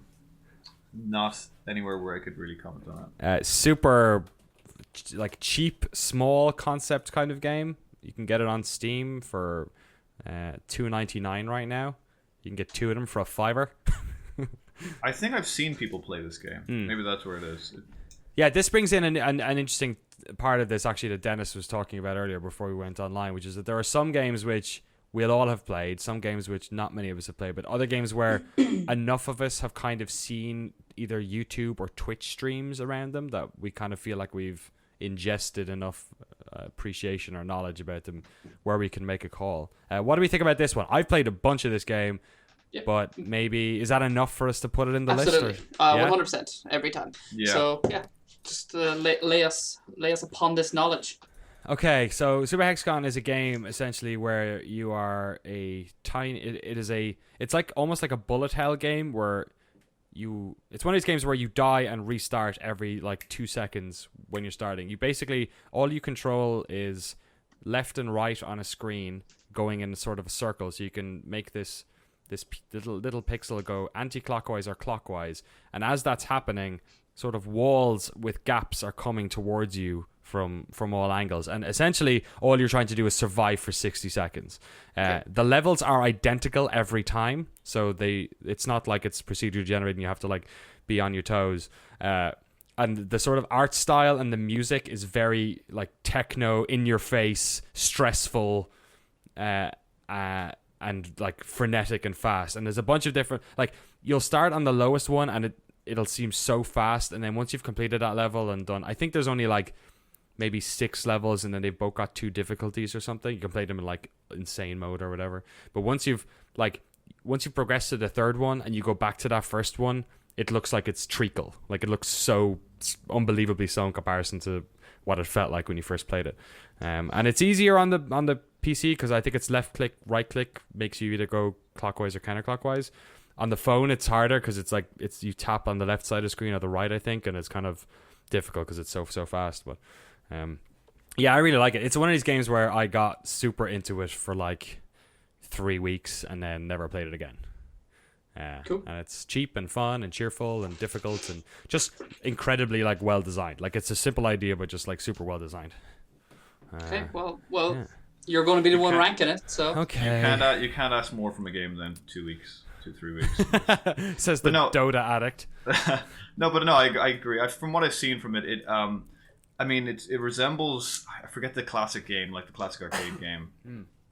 not anywhere where I could really comment on it. Super, like cheap, small concept kind of game. You can get it on Steam for $2.99 right now. You can get 2 of them for $5. I think I've seen people play this game. Maybe that's where it is. Yeah, this brings in an interesting part of this actually that Dennis was talking about earlier before we went online, which is that there are some games which we'll all have played, some games which not many of us have played, but other games where enough of us have kind of seen either YouTube or Twitch streams around them that we kind of feel like we've ingested enough appreciation or knowledge about them where we can make a call. What do we think about this one? I've played a bunch of this game, but maybe is that enough for us to put it in the Absolutely. list? Absolutely. 100% every time. Yeah. So yeah, just lay us upon this knowledge. Okay, so Super Hexagon is a game essentially where you are a tiny. It's like almost like a bullet hell game where it's one of these games where you die and restart every like 2 seconds when you're starting. You basically all you control is left and right on a screen going in sort of a circle, so you can make this little pixel go anti-clockwise or clockwise, and as that's happening, sort of walls with gaps are coming towards you from all angles, and essentially all you're trying to do is survive for 60 seconds. The levels are identical every time, so it's not like it's procedure generated and you have to like be on your toes. And the sort of art style and the music is very like techno, in your face, stressful, and like frenetic and fast. And there's a bunch of different, like you'll start on the lowest one and it'll seem so fast, and then once you've completed that level and done, I think there's only like maybe 6 levels, and then they've both got 2 difficulties or something. You can play them in like insane mode or whatever. But once you've progressed to the third one and you go back to that first one, it looks like it's treacle. Like it looks so unbelievably so in comparison to what it felt like when you first played it. And it's easier on the PC because I think it's left click, right click makes you either go clockwise or counterclockwise. On the phone, it's harder because it's you tap on the left side of the screen or the right, I think, and it's kind of difficult because it's so fast. But yeah, I really like it. It's one of these games where I got super into it for like 3 weeks and then never played it again. Cool. And it's cheap and fun and cheerful and difficult and just incredibly like well designed. Like it's a simple idea, but just like super well designed. Okay, well, yeah. You're going to be the one ranking it, so okay. You can't ask more from a game than 2 weeks, 2-3 weeks. Says the Dota addict. I agree. From what I've seen from it, it resembles, I forget the classic game, like the classic arcade game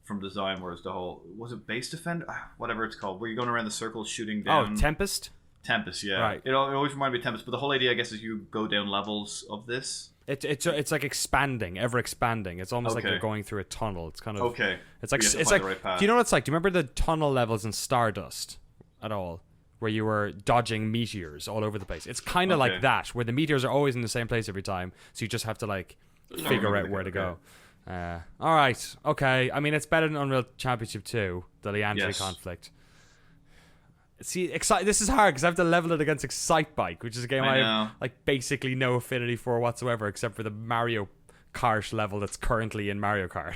from design, whereas was it Base Defender? Whatever it's called, where you're going around the circle shooting down. Oh, Tempest? Tempest, yeah. Right. It always reminded me of Tempest, but the whole idea, I guess, is you go down levels of this. It's like expanding, ever expanding. It's almost like you're going through a tunnel. It's kind of okay. It's like the right path. Do you know what it's like? Do you remember the tunnel levels in Stardust at all, where you were dodging meteors all over the place? It's kind of like that, where the meteors are always in the same place every time, so you just have to like figure out where to go. All right, okay. I mean, it's better than Unreal Championship 2, the Leandri conflict. See, this is hard because I have to level it against Excitebike, which is a game I have like basically no affinity for whatsoever, except for the Mario Kart level that's currently in Mario Kart.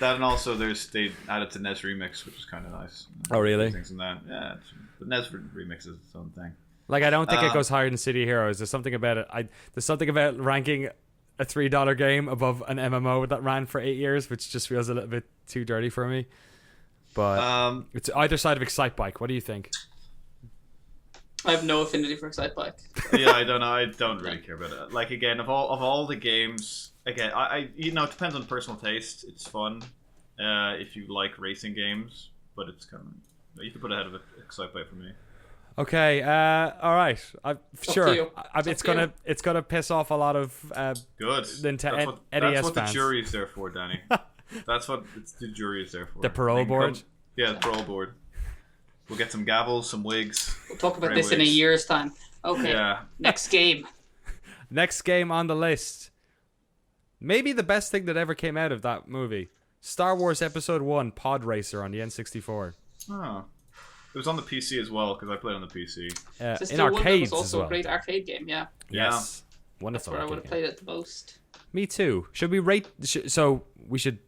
That, and also they added to NES Remix, which is kind of nice. Oh, really? Things in that, yeah. The NES Remix is its own thing. Like, I don't think it goes higher than City Heroes. There's something about it. There's something about ranking a $3 game above an MMO that ran for 8 years, which just feels a little bit too dirty for me. But it's either side of Excitebike. What do you think? I have no affinity for Excitebike. Yeah, I don't know. I don't really care about it. Like, again, of all the games, again, it depends on personal taste. It's fun if you like racing games, but it's kind of, you can put it ahead of Excitebike for me. Okay, all right. Sure. It's gonna piss off a lot of good. NES fans. That's what the jury's there for, Danny. That's what the jury is there for. The parole board. Yeah, the parole board. We'll get some gavels, some wigs. We'll talk about this in a year's time. Okay. Yeah. Next game. Next game on the list. Maybe the best thing that ever came out of that movie. Star Wars Episode 1 Pod Racer on the N64. Oh. It was on the PC as well, because I played on the PC. In arcades was also as well. A great arcade game, yeah. Yes. Wonderful. That's where I would have played it the most. Me too. Should we rate... So we should...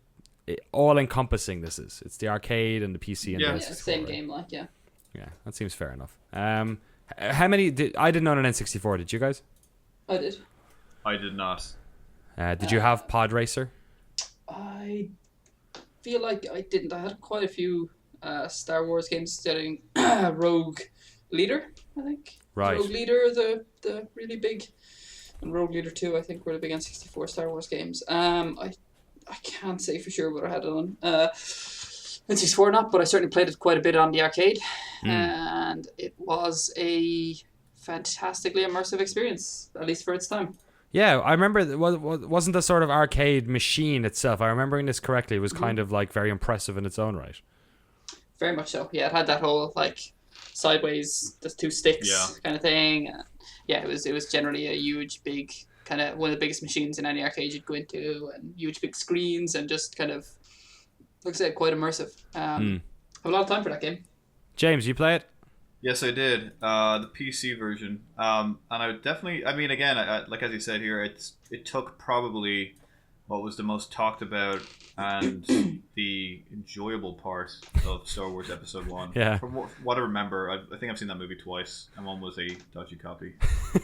All-encompassing this is. It's the arcade and the PC and the N64. Same game, yeah. Yeah, that seems fair enough. How many... I didn't own an N64, did you guys? I did. I did not. Did you have Pod Racer? I feel like I didn't. I had quite a few Star Wars games starting Rogue Leader, I think. Right. Rogue Leader, the really big And Rogue Leader 2, I think, were the big N64 Star Wars games. I can't say for sure what I had it on. N64 or not, but I certainly played it quite a bit on the arcade. And it was a fantastically immersive experience, at least for its time. Yeah, I remember, wasn't the sort of arcade machine itself, I remembering this correctly, was kind of like very impressive in its own right. Very much so. Yeah, it had that whole like sideways, the two sticks kind of thing. Yeah, it was generally a huge, big, kind of one of the biggest machines in any arcade you'd go into, and huge big screens, and just kind of, like I said, quite immersive. Have a lot of time for that game. James, you play it? Yes, I did. The PC version. And I would definitely, I mean, again, like as you said here, it took probably what was the most talked about and the enjoyable part of Star Wars Episode 1. Yeah. From what I remember, I think I've seen that movie twice, and one was a dodgy copy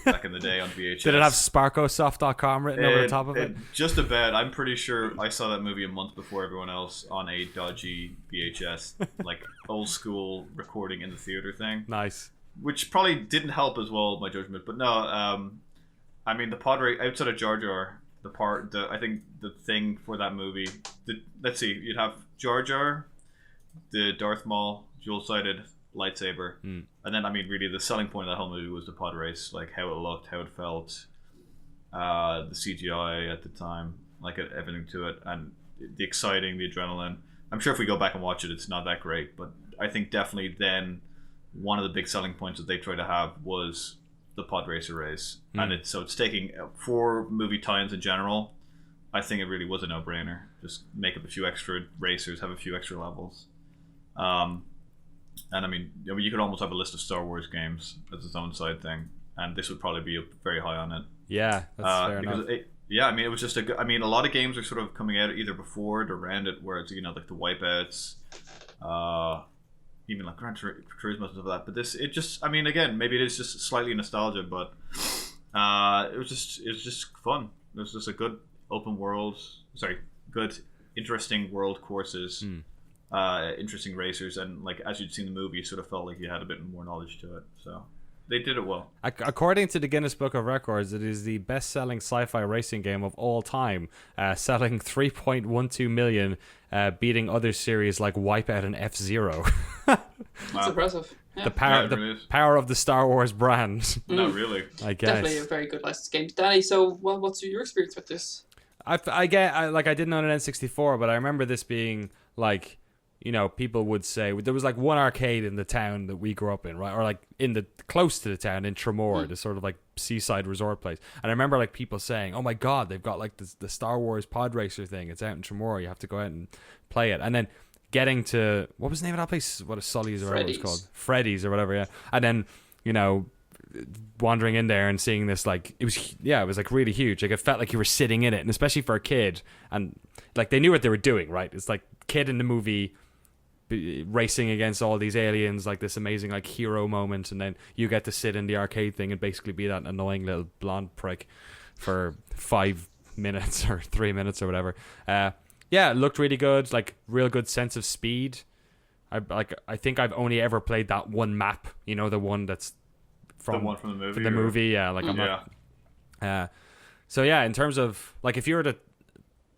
back in the day on VHS. Did it have sparkosoft.com written over the top of it? Just about. I'm pretty sure I saw that movie a month before everyone else on a dodgy VHS, like old school recording in the theater thing. Nice. Which probably didn't help as well, my judgment. But no, I mean, the pod race, outside of Jar Jar, I think the thing for that movie, let's see, you'd have Jar Jar, the Darth Maul dual-sided lightsaber, and then, I mean, really the selling point of that whole movie was the pod race, like how it looked, how it felt, the CGI at the time, like everything to it, and the exciting, the adrenaline. I'm sure if we go back and watch it, it's not that great, but I think definitely then one of the big selling points that they tried to have was the pod racer race, and it's taking for movie tie-ins in general. I think it really was a no-brainer. Just make up a few extra racers, have a few extra levels, and I mean, you could almost have a list of Star Wars games as its own side thing, and this would probably be very high on it. Yeah, that's fair enough. I mean, it was just a lot of games are sort of coming out either before it or around it, where it's, like the Wipeouts, even like Gran Turismo and stuff like that. But it just, I mean, again, maybe it is just slightly nostalgia, but it was just fun. It was just a good good, interesting world courses, interesting racers, and like as you'd seen the movie, you sort of felt like you had a bit more knowledge to it. So they did it well. According to the Guinness Book of Records, it is the best-selling sci-fi racing game of all time, selling 3.12 million, beating other series like Wipeout and F-Zero. That's impressive. Yeah. The power of the Star Wars brand. Not really. I guess. Definitely a very good licensed game. Danny, so what's your experience with this? I didn't own an N64, but I remember this being like, people would say there was like one arcade in the town that we grew up in, right? Or like close to the town in Tremor, the sort of like seaside resort place. And I remember like people saying, "Oh my God, they've got like the Star Wars pod racer thing. It's out in Tremor. You have to go out and play it." And then getting to, what was the name of that place? What is Sully's or whatever it's called? Freddy's or whatever, yeah. And then, wandering in there and seeing this, like, it was like really huge. Like, it felt like you were sitting in it, and especially for a kid. And like, they knew what they were doing, right? It's like kid in the movie racing against all these aliens, like this amazing like hero moment, and then you get to sit in the arcade thing and basically be that annoying little blonde prick for 5 minutes or 3 minutes or whatever. Yeah, it looked really good, like real good sense of speed. I think I've only ever played that one map, the one that's from the movie. For the movie, yeah. Like I'm not. So yeah, in terms of like, if you were to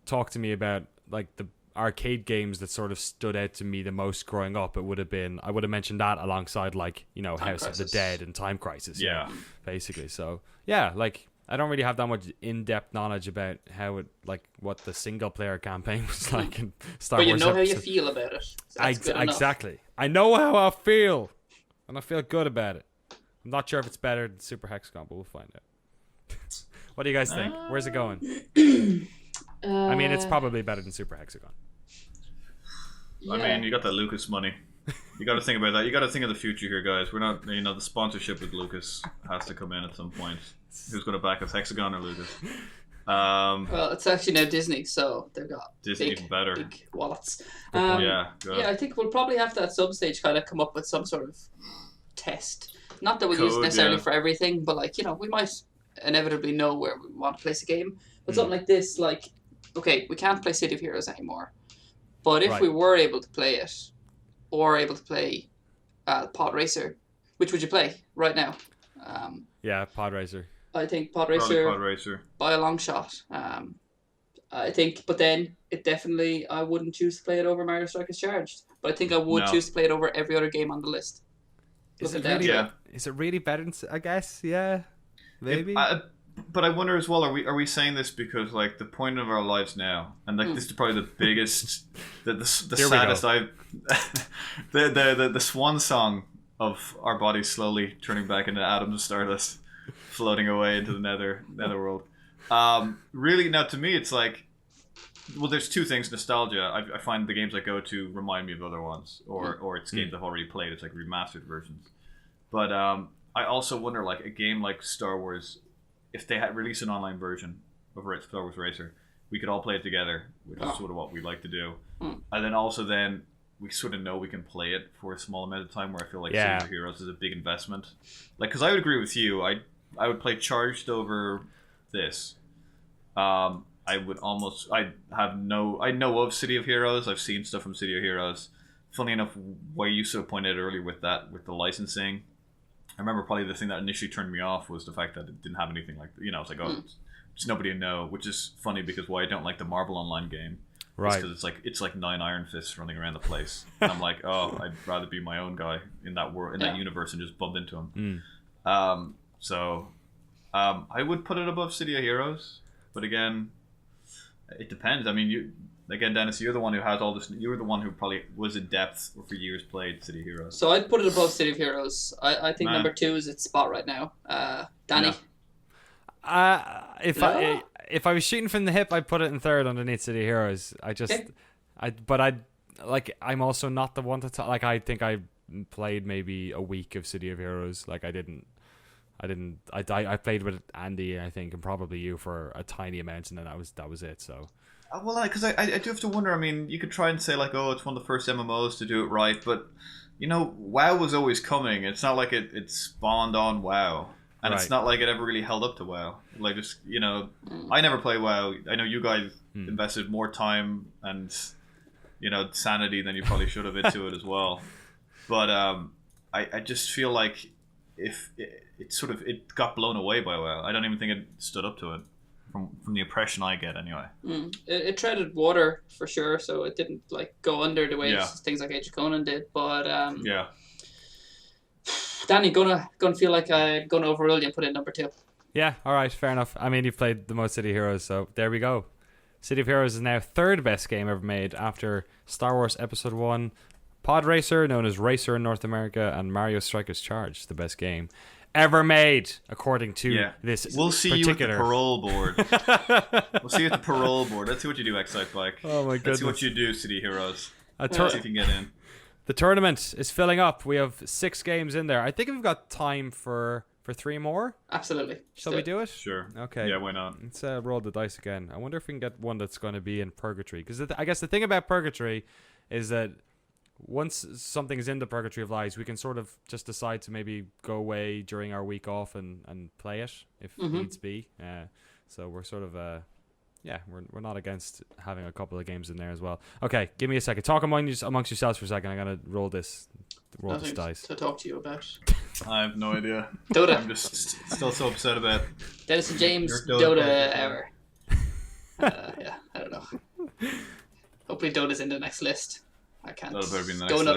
talk to me about like the arcade games that sort of stood out to me the most growing up, I would have mentioned that alongside like House of the Dead and Time Crisis. Yeah, basically. So yeah, like I don't really have that much in-depth knowledge about how it, like, what the single-player campaign was like in Star Wars. But you know how you feel about it. So exactly. I know how I feel, and I feel good about it. I'm not sure if it's better than Super Hexagon, but we'll find out. What do you guys think? Where's it going? I mean, it's probably better than Super Hexagon. Yeah. I mean, you got that Lucas money. You got to think about that. You got to think of the future here, guys. We're not, the sponsorship with Lucas has to come in at some point. Who's going to back us, Hexagon or Lucas? Well, it's actually now Disney, so they've got Disney even better. Big wallets. Yeah, I think we'll probably have to at some stage kind of come up with some sort of test. Not that we'll use it necessarily for everything, but like, we might inevitably know where we want to place a game. But something like this, like, okay, we can't play City of Heroes anymore. But if we were able to play it, or able to play Pod Racer, which would you play right now? Yeah, Pod Racer. I think Pod Probably Racer Pod Racer. by a long shot. I think, but then it definitely I wouldn't choose to play it over Mario Strikers Charged. But I think I would No. choose to play it over every other game on the list. Is it Looking down really? to Yeah. it. Is it really better? I guess. Yeah. Maybe. But I wonder as well, are we saying this because like the point of our lives now, and like this is probably the biggest, the saddest the swan song of our bodies slowly turning back into atoms of stardust, floating away into the netherworld. Really, now to me, it's like, well, there's two things: nostalgia. I find the games I go to remind me of other ones, or it's games I've already played. It's like remastered versions. But I also wonder, like a game like Star Wars, if they had released an online version of Star Wars Racer, we could all play it together, which is sort of what we like to do. And then we sort of know we can play it for a small amount of time, where I feel like Cities of Heroes is a big investment. Like, because I would agree with you. I would play Charged over this. I know of City of Heroes. I've seen stuff from City of Heroes. Funny enough, why you sort of pointed out earlier with the licensing, I remember probably the thing that initially turned me off was the fact that it didn't have anything like, it's like, it's nobody to know, which is funny because why I don't like the Marvel Online game. Right. Because it's like 9 Iron Fists running around the place. And I'm like, I'd rather be my own guy in that world, in that universe, and just bump into him. So I would put it above City of Heroes, but again, it depends. I mean, Dennis, you're the one who has all this. You're the one who probably was in depth or for years played City of Heroes. So I'd put it above City of Heroes. I think number 2 is its spot right now. Danny? If I was shooting from the hip, I'd put it in third underneath City of Heroes. I'm also not the one to talk. Like, I think I played maybe a week of City of Heroes. Like, I played with Andy, I think, and probably you for a tiny amount, and then that was it. So. Well, because I do have to wonder. I mean, you could try and say like, it's one of the first MMOs to do it right, but WoW was always coming. It's not like it spawned on WoW, and It's not like it ever really held up to WoW. Like, just I never play WoW. I know you guys invested more time and sanity than you probably should have into it as well. But I just feel like if it got blown away by WoW. I don't even think it stood up to it. From the impression I get, anyway. It treaded water for sure, so it didn't like go under the way things like Age of Conan did. But Danny, gonna feel like I'm gonna overrule you and put in number 2. Yeah, all right, fair enough. I mean, you've played the most City of Heroes, so there we go. City of Heroes is now third best game ever made after Star Wars Episode 1, Pod Racer, known as Racer in North America, and Mario Strikers Charged, the best game ever made, according to this We'll see particular... you at the parole board. We'll see you at the parole board. Let's see what you do, Excite Bike. Oh my goodness. Let's see what you do, City Heroes. See if you can get in. The tournament is filling up. We have 6 games in there. I think we've got time for 3 more. Absolutely. Shall we do it? Sure. Okay. Yeah, why not? Let's roll the dice again. I wonder if we can get one that's going to be in Purgatory. Because I guess the thing about Purgatory is that once something is in the Purgatory of Lies, we can sort of just decide to maybe go away during our week off and play it if needs be. So we're sort of we're not against having a couple of games in there as well. Okay, give me a second. Talk amongst yourselves for a second. I'm gonna roll this dice to talk to you about. I have no idea. Dota. I'm just still so upset about Dennis and James Dota hour. I don't know. Hopefully Dota's in the next list. I can't go another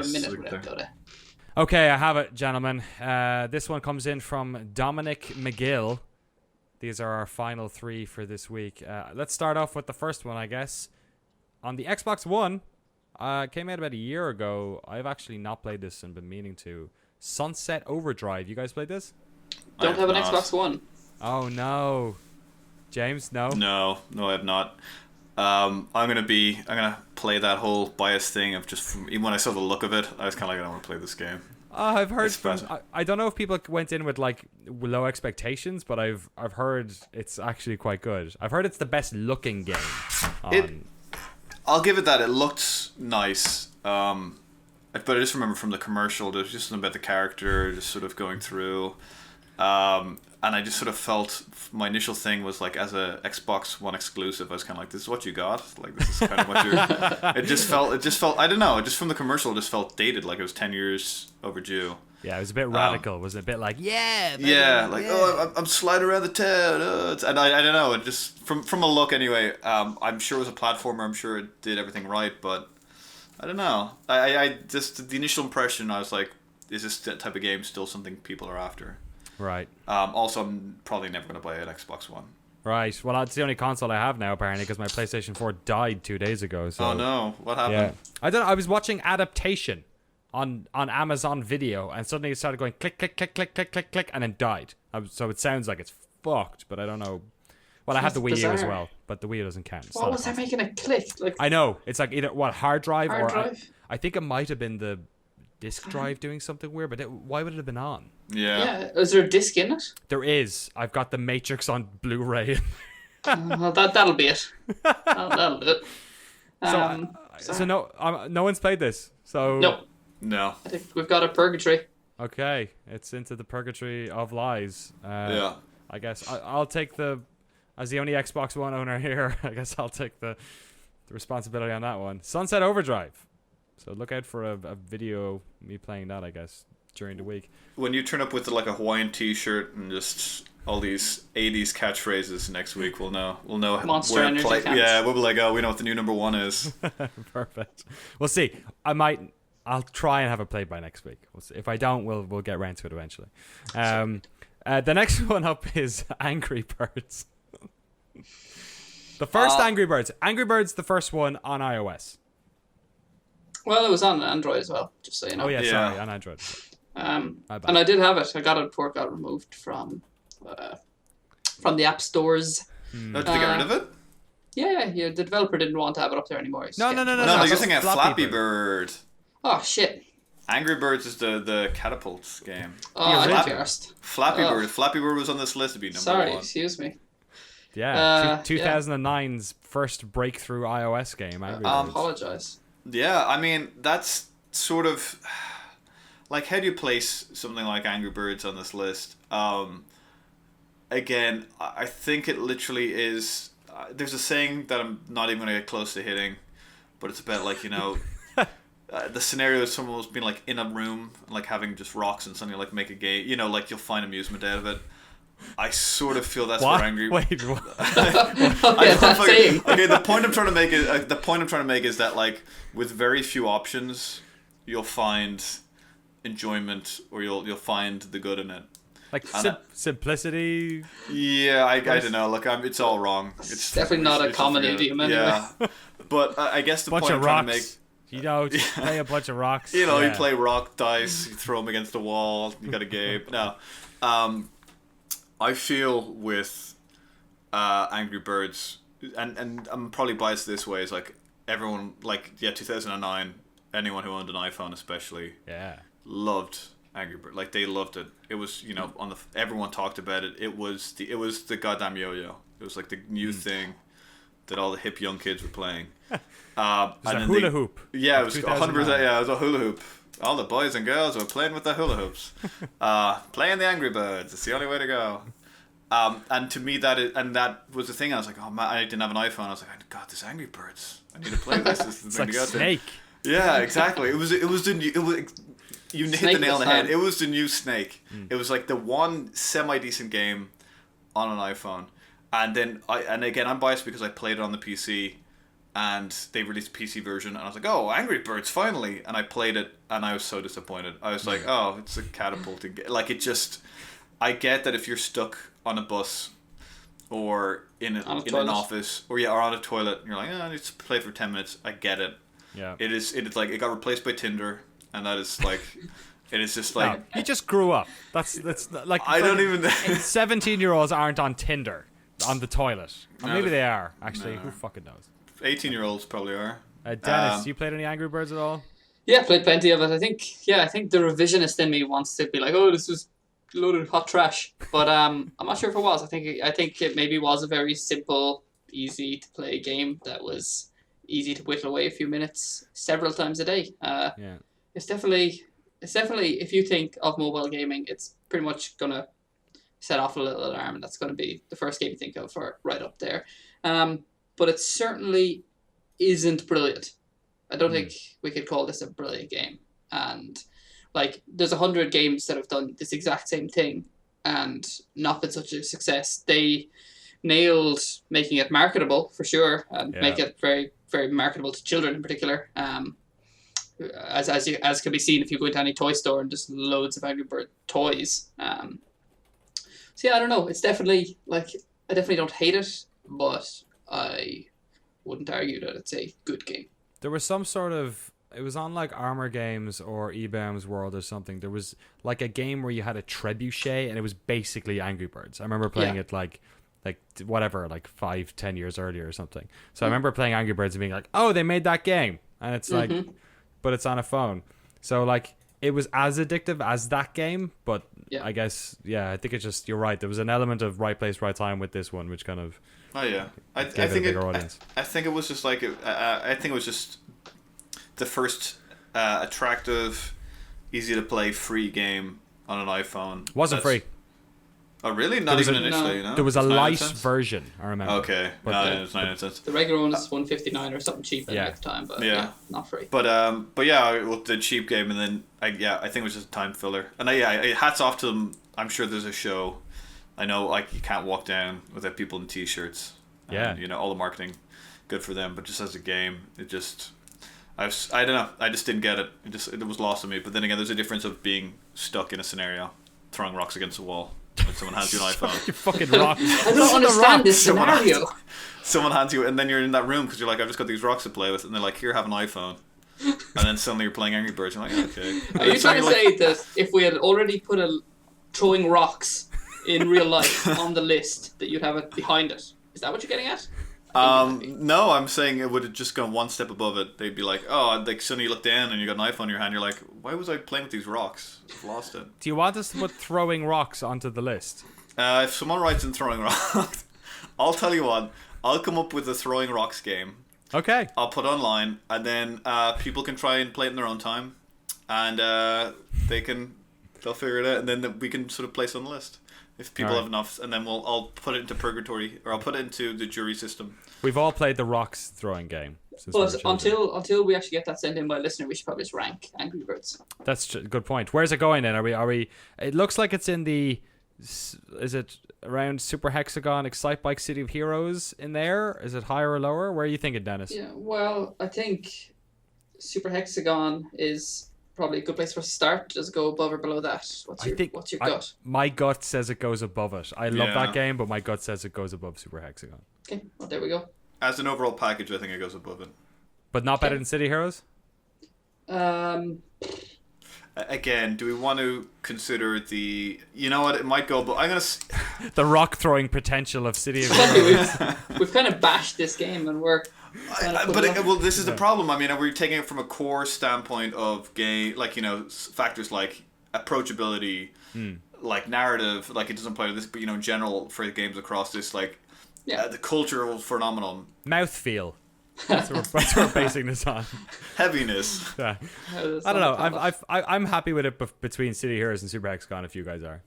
minute without Dota. Okay, I have it, gentlemen. This one comes in from Dominic McGill. These are our final 3 for this week. Let's start off with the first one, I guess. On the Xbox One, came out about a year ago. I've actually not played this and been meaning to. Sunset Overdrive. You guys played this? Don't have an Xbox One. Oh, no. James, no? No, I have not. I'm gonna play that whole bias thing of even when I saw the look of it, I was kind of like, I don't want to play this game. I've heard I don't know if people went in with like low expectations, but I've heard it's actually quite good. I've heard it's the best looking game. I'll give it that. It looked nice. But I just remember from the commercial, there's just something about the character just sort of going through. And I just sort of felt, my initial thing was like, as a Xbox One exclusive, I was kind of like, this is what you got? Like, this is kind of what you're... It just felt, I don't know, just from the commercial, it just felt dated, like it was 10 years overdue. Yeah, it was a bit radical. Was it a bit like, I'm sliding around the town, and I don't know, it just from a look anyway. I'm sure it was a platformer. I'm sure it did everything right, but I don't know. I just the initial impression, I was like, is this type of game still something people are after? Right. Also, I'm probably never going to buy an Xbox One. Right. Well, that's the only console I have now, apparently, because my PlayStation 4 died 2 days ago. So. Oh no! What happened? Yeah. I don't know. I was watching Adaptation on Amazon Video, and suddenly it started going click, click, click, click, click, click, click, and then died. So it sounds like it's fucked, but I don't know. Well, I have the Wii U as well, but the Wii U doesn't count. What was that making a click? Like, I know. It's like either hard drive hard or drive? I think it might have been the disk drive doing something weird, but why would it have been on? Yeah. Is there a disc in it? There is. I've got the Matrix on Blu-ray. Well, that'll be it. That'll do it. So no one's played this. So No. I think we've got a purgatory. Okay, it's into the purgatory of lies. Yeah. I guess I'll take as the only Xbox One owner here, I guess I'll take the responsibility on that one. Sunset Overdrive. So look out for a video me playing that, I guess, during the week. When you turn up with like a Hawaiian T-shirt and just all these 80s catchphrases next week, we'll know. Monster where Energy Camps. Yeah, we'll be like, oh, we know what the new number one is. Perfect. We'll see. I'll try and have it played by next week. We'll see. If I don't, we'll get around to it eventually. The next one up is Angry Birds. The first Angry Birds. Angry Birds, the first one on iOS. Well, it was on Android as well, just so you know. Oh, yeah, sorry, on Android. And I did have it. I got it before it got removed from the app stores. No, did they get rid of it? Yeah, the developer didn't want to have it up there anymore. No, you're thinking of Flappy Bird. Oh, shit. Angry Birds is the catapults game. Oh, I didn't first. Flappy Bird. Flappy Bird was on this list to be number one. Excuse me. Yeah, 2009's first breakthrough iOS game. Angry Birds. I apologize. Yeah, I mean, that's sort of like, how do you place something like Angry Birds on this list? Again, I think it literally is. There's a saying that I'm not even going to get close to hitting, but it's about like, the scenario is someone was being like in a room, like having just rocks and suddenly like make a game. Like you'll find amusement out of it. I sort of feel that's where Angry. Wait, what? Okay, the point I'm trying to make is that like with very few options, you'll find enjoyment, or you'll find the good in it. Like simplicity. Yeah, I don't know. Look, it's all wrong. It's definitely not a common idiom anyway. Yeah, but I guess the bunch point of I'm trying to make. Just play a bunch of rocks. You play rock dice, you throw them against the wall, you got a game. No, I feel with Angry Birds, and I'm probably biased this way, is like everyone, 2009, anyone who owned an iPhone especially, loved Angry Birds. Like they loved it. It was everyone talked about it. It was the goddamn yo-yo. It was like the new thing that all the hip young kids were playing. It was a hula hoop. Yeah, it was 100%. Yeah, it was a hula hoop. All the boys and girls were playing with the hula hoops, playing the Angry Birds. It's the only way to go. And to me, that was the thing. I was like, oh man, I didn't have an iPhone. I was like, God, this Angry Birds. I need to play this. This is the it's thing like to go Snake. To. Yeah, exactly. You hit the nail on the head. It was the new Snake. It was like the one semi-decent game on an iPhone. And then again, I'm biased because I played it on the PC, and they released a PC version, and I was like, oh, Angry Birds, finally! And I played it, and I was so disappointed. I was like, oh, it's a catapulting game. Like, it just... I get that if you're stuck on a bus, or in an office, or on a toilet, and you're like, I need to play for 10 minutes. I get it. Yeah. It is like, it got replaced by Tinder, and that is like... It is just like... No, you just grew up. That's like... I don't even... 17-year-olds aren't on Tinder. On the toilet. Or maybe they are, actually. Who fucking knows? 18-year-olds probably are. Dennis, you played any Angry Birds at all? Yeah, played plenty of it. I think the revisionist in me wants to be like, oh, this was a load of hot trash. But I'm not sure if it was. I think it maybe was a very simple, easy to play game that was easy to whittle away a few minutes several times a day. It's definitely, if you think of mobile gaming, it's pretty much gonna set off a little alarm, and that's going to be the first game you think of for right up there. But it certainly isn't brilliant. I don't think we could call this a brilliant game. And like there's 100 games that have done this exact same thing and not been such a success. They nailed making it marketable for sure, and make it very, very marketable to children in particular. As can be seen if you go into any toy store and just loads of Angry Bird toys. So yeah, I don't know. It's definitely like I definitely don't hate it, but I wouldn't argue that it's a good game. There was some sort of, it was on like Armor Games or eBaum's World or something. There was like a game where you had a trebuchet and it was basically Angry Birds. I remember playing it like whatever, like 5-10 years earlier or something. So I remember playing Angry Birds and being like, oh, they made that game. And it's like, but it's on a phone. So like it was as addictive as that game, but I guess, I think it's just, you're right. There was an element of right place, right time with this one, which kind of I think it was just like I think it was just the first attractive, easy to play free game on an iPhone. Wasn't free. Oh really? Not even initially. No? There was a light version. I remember. Okay, it's 99 cents. The regular one was $1.59 or something cheap at the time, but not free. But the cheap game, and then I think it was just a time filler. And hats off to them. I'm sure there's a show. I know, like, you can't walk down without people in t-shirts. And, you know, all the marketing, good for them. But just as a game, it just, I don't know. I just didn't get it. It was lost on me. But then again, there's a difference of being stuck in a scenario, throwing rocks against a wall. When someone hands you an iPhone. You fucking rocks. I don't understand this scenario. Someone hands you, and then you're in that room because you're like, I've just got these rocks to play with, and they're like, here, have an iPhone. And then suddenly you're playing Angry Birds. You're like, okay. Are you trying to say that if we had already put throwing rocks in real life on the list, that you'd have it behind it? Is that what you're getting at? No, I'm saying it would have just gone one step above it. They'd be like, oh, like suddenly you look down and you got an iPhone in your hand. You're like, why was I playing with these rocks? I've lost it. Do you want us to put throwing rocks onto the list? If someone writes in throwing rocks, I'll tell you what. I'll come up with a throwing rocks game. Okay. I'll put it online, and then people can try and play it in their own time, and they'll figure it out, and then we can sort of place it on the list. If people have enough, and then I'll put it into purgatory, or I'll put it into the jury system. We've all played the rocks throwing game. But until we actually get that sent in by a listener, we should probably just rank Angry Birds. That's a good point. Where's it going then? Are we? It looks like it's in the. Is it around Super Hexagon, Excite Bike, City of Heroes in there? Is it higher or lower? Where are you thinking, Dennis? Yeah, well, I think Super Hexagon is probably a good place for us to start. Does it go above or below that? What's your gut? My gut says it goes above it. I love that game, but my gut says it goes above Super Hexagon. Okay, well, there we go. As an overall package, I think it goes above it. But not better than City Heroes? Again, do we want to consider the... You know what, it might go... But I'm going to... The rock-throwing potential of City of Heroes. We've kind of bashed this game and we're... This is the problem. I mean, we're taking it from a core standpoint of game, like, you know, factors like approachability, like narrative, like it doesn't play with this, but, you know, in general for games across this, like, the cultural phenomenon. Mouthfeel. That's what we're basing this on. Heaviness. Yeah. I don't know. I'm happy with it between City Heroes and Super Hexagon if you guys are.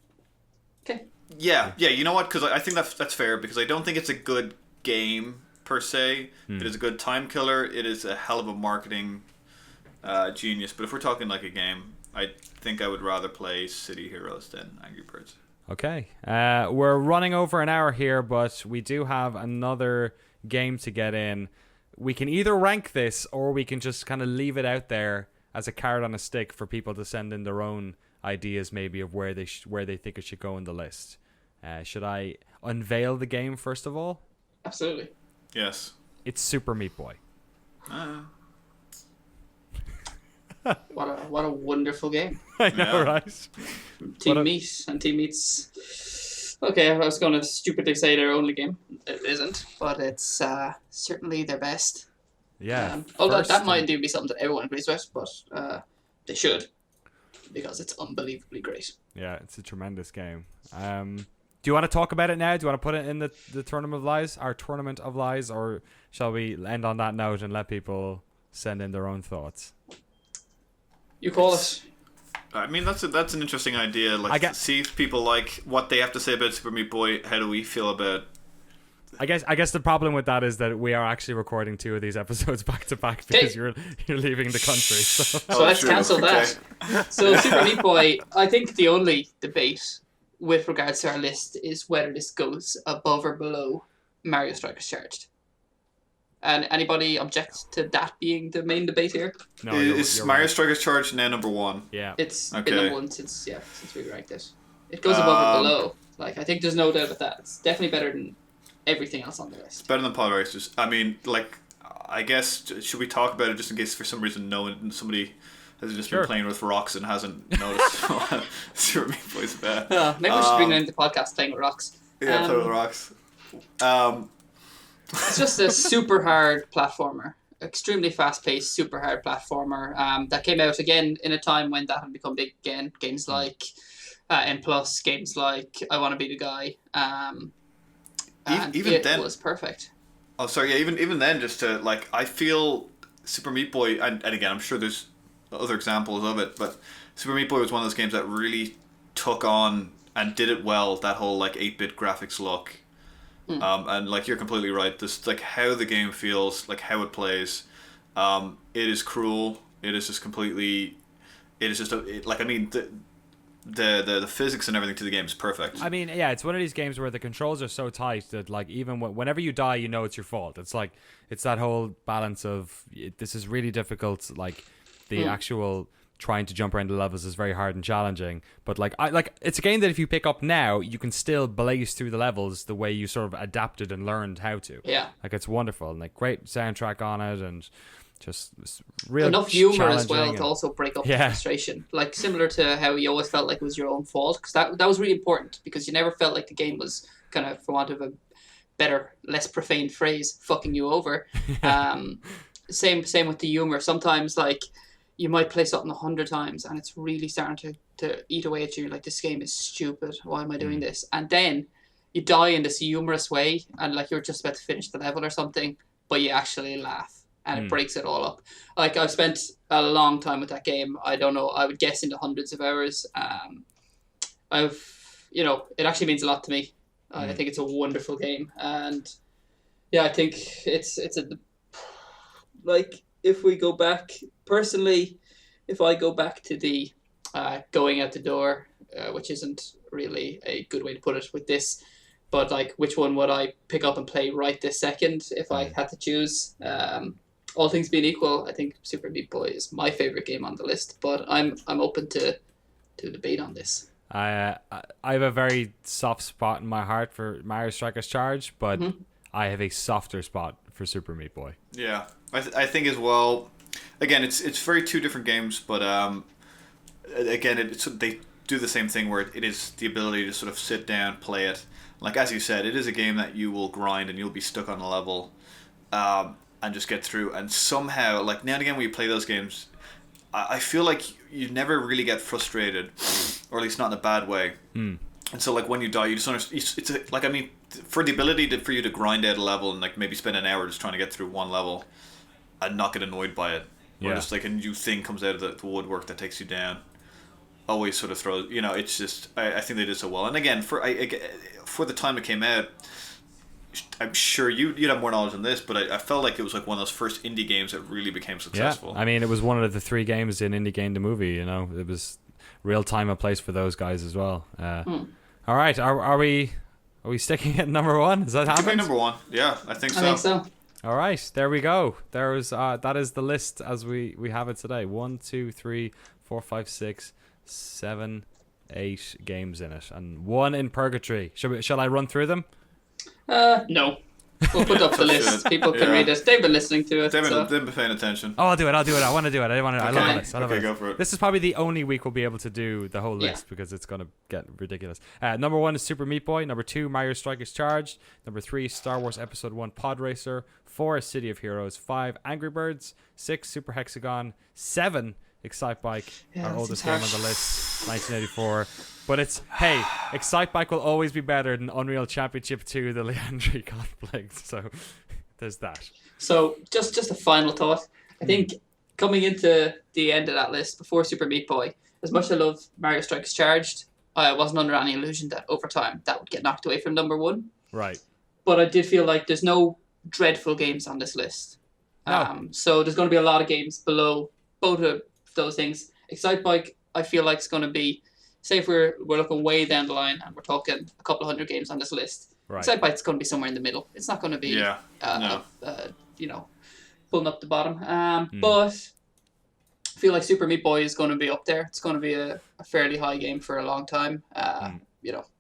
Okay. Yeah. You know what? Because I think that's fair, because I don't think it's a good game per se. It is a good time killer. It is a hell of a marketing genius. But if we're talking like a game, I think I would rather play City Heroes than Angry Birds. Okay. We're running over an hour here, but we do have another game to get in. We can either rank this, or we can just kind of leave it out there as a carrot on a stick for people to send in their own ideas, maybe, of where they think it should go in the list. Should I unveil the game first of all? Absolutely. Yes. It's Super Meat Boy. What a wonderful game. I know, right? Team Meat and Team Meat's... Okay, I was going to stupidly say their only game. It isn't, but it's certainly their best. Yeah. Although that might indeed be something that everyone agrees with, but they should, because it's unbelievably great. Yeah, it's a tremendous game. Do you want to talk about it now? Do you want to put it in the Tournament of Lies, our Tournament of Lies, or shall we end on that note and let people send in their own thoughts? You call it. I mean, that's an interesting idea. Like, see if people like what they have to say about Super Meat Boy. How do we feel about I guess the problem with that is that we are actually recording 2 of these episodes back to back because you're leaving the country. So let's cancel that. So Super Meat Boy, I think the only debate with regards to our list is whether this goes above or below Mario Strikers Charged. And anybody object to that being the main debate here? No, is Mario Strikers Charged now number 1? Yeah. It's been number 1 since we ranked it. It goes above or below. Like, I think there's no doubt about that. It's definitely better than everything else on the list. It's better than Pod Racers. I mean, like, I guess, should we talk about it just in case for some reason somebody has just been playing with rocks and hasn't noticed Super Meat Boy's bad. Maybe we should rename the podcast Playing with Rocks. Yeah, Playing with Rocks. It's just a super hard platformer. Extremely fast-paced, super hard platformer that came out again in a time when that had become big again. Games like N+, games like I Want to Be the Guy. Even then, it was perfect. Oh, sorry. Yeah, even then, just to like, I feel Super Meat Boy, and again, I'm sure there's other examples of it, but Super Meat Boy was one of those games that really took on and did it well. That whole like 8-bit graphics look. And like you're completely right. This like how the game feels, like how it plays. It is cruel. It is just completely. It is just the physics and everything to the game is perfect. I mean, yeah, it's one of these games where the controls are so tight that like even whenever you die, you know it's your fault. It's like it's that whole balance of this is really difficult. Like the actual trying to jump around the levels is very hard and challenging, but like it's a game that if you pick up now you can still blaze through the levels the way you sort of adapted and learned how to. Like it's wonderful and like great soundtrack on it and just real enough humor as well to also break up the frustration, like similar to how you always felt like it was your own fault, because that was really important, because you never felt like the game was kind of, for want of a better, less profane phrase, fucking you over. Same with the humor. Sometimes like you might play something 100 times and it's really starting to eat away at you. Like, this game is stupid. Why am I doing this? And then you die in this humorous way and like you're just about to finish the level or something, but you actually laugh and it breaks it all up. Like, I've spent a long time with that game. I don't know, I would guess into hundreds of hours. It actually means a lot to me. I think it's a wonderful game. And yeah, I think it's if we go back, personally, if I go back to the going out the door, which isn't really a good way to put it with this, but like, which one would I pick up and play right this second if I had to choose? All things being equal, I think Super Meat Boy is my favorite game on the list, but I'm open to debate on this. I have a very soft spot in my heart for Mario Strikers Charge, but I have a softer spot for Super Meat Boy. Yeah, I think as well. Again, it's very two different games, but again, they do the same thing where it is the ability to sort of sit down, play it. Like, as you said, it is a game that you will grind and you'll be stuck on a level and just get through. And somehow, like, now and again when you play those games, I feel like you never really get frustrated, or at least not in a bad way. And so, like, when you die, you just understand. For the ability for you to grind out a level and like maybe spend an hour just trying to get through one level and not get annoyed by it, or just like a new thing comes out of the woodwork that takes you down, always sort of throws. It's just I think they did so well. And again, for the time it came out, I'm sure you'd have more knowledge on this, but I felt like it was like one of those first indie games that really became successful. Yeah, I mean, it was one of the 3 games in Indie Game the Movie. It was real time and place for those guys as well. All right, are we sticking at number 1? Is that happening? Number 1, yeah, I think so. I think so. All right, there we go. That is the list as we have it today. 1, 2, 3, 4, 5, 6, 7, 8 games in it, and 1 in purgatory. Shall I run through them? No. We'll put up the list. People can read it. They've been listening to it. They've been paying attention. Oh, I'll do it. I want to do it. I love this. Okay, go for it. This is probably the only week we'll be able to do the whole list because it's going to get ridiculous. Number 1 is Super Meat Boy. Number 2, Mario Strikers Charged. Number 3, Star Wars Episode 1 Pod Racer. 4, City of Heroes. 5, Angry Birds. 6, Super Hexagon. 7, Excite Bike, our oldest game on the list, 1984. But Excite Bike will always be better than Unreal Championship 2, the Leandri conflict. So there's that. So just a final thought. I think coming into the end of that list, before Super Meat Boy, as much as I love Mario Strikers Charged, I wasn't under any illusion that over time that would get knocked away from number 1. Right. but I did feel like there's no dreadful games on this list. No. So there's going to be a lot of games below both of those things. Excitebike, I feel like it's going to be, say if we're looking way down the line and we're talking a couple of hundred games on this list, Right. Excitebike's going to be somewhere in the middle. It's not going to be, pulling up the bottom. But I feel like Super Meat Boy is going to be up there. It's going to be a fairly high game for a long time.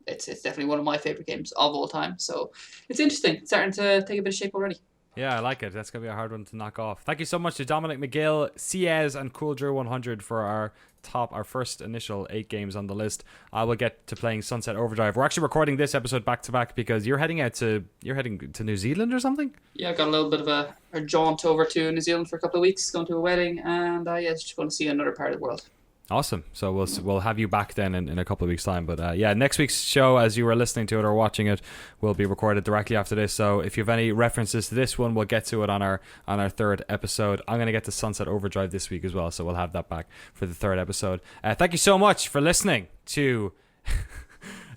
It's definitely one of my favorite games of all time. So it's interesting. It's starting to take a bit of shape already. Yeah, I like it. That's going to be a hard one to knock off. Thank you so much to Dominic McGill, Ciez, and Cool Drew 100 for our first initial 8 games on the list. I will get to playing Sunset Overdrive. We're actually recording this episode back to back because you're heading to New Zealand or something? Yeah, I got a little bit of a jaunt over to New Zealand for a couple of weeks, going to a wedding, and just going to see another part of the world. Awesome. So we'll have you back then in a couple of weeks' time. But next week's show, as you were listening to it or watching it, will be recorded directly after this. So if you have any references to this one, we'll get to it on our third episode. I'm going to get to Sunset Overdrive this week as well, so we'll have that back for the third episode. Thank you so much for listening to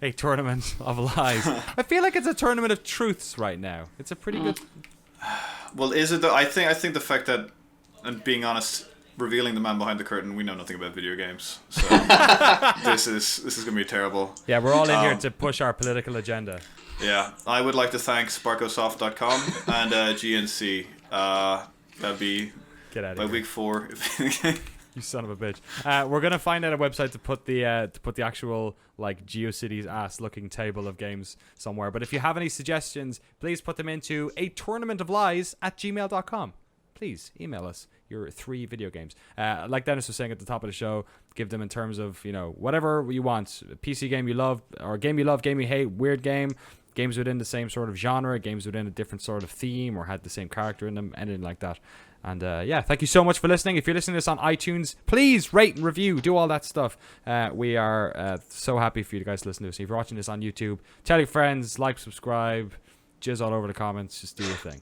a tournament of lies. I feel like it's a tournament of truths right now. It's a pretty good. Well, is it? I think the fact that, and being honest, revealing the man behind the curtain, we know nothing about video games, so this is gonna be terrible. Yeah, we're all in here to push our political agenda. Yeah, I would like to thank sparkosoft.com and GNC. That'd be Get out of by here. week 4. You son of a bitch. We're gonna find out a website to put the actual like GeoCities ass looking table of games somewhere. But if you have any suggestions, please put them into a tournamentoflies@gmail.com. Please email us your 3 video games. Like Dennis was saying at the top of the show, give them in terms of, whatever you want. A PC game you love, or a game you love, game you hate, weird game, games within the same sort of genre, games within a different sort of theme, or had the same character in them, anything like that. And thank you so much for listening. If you're listening to this on iTunes, please rate and review, do all that stuff. We are so happy for you guys to listen to us. If you're watching this on YouTube, tell your friends, like, subscribe, jizz all over the comments, just do your thing.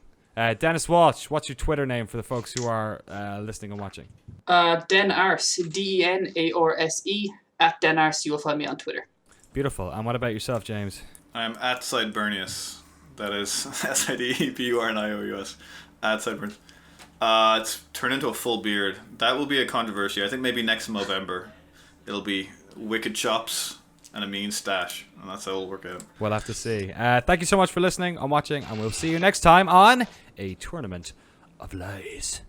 Denis Walsh, what's your Twitter name for the folks who are listening and watching? Denarse, DENARSE, @Denarse. You will find me on Twitter. Beautiful. And what about yourself, James? I'm at Sideburnius. That is SIDEBURNIOUS. At Sideburnius. It's turned into a full beard. That will be a controversy. I think maybe next November it'll be wicked chops and a mean stash, and that's how it'll work out. We'll have to see. Thank you so much for listening and watching, and we'll see you next time on A Tournament of Lies.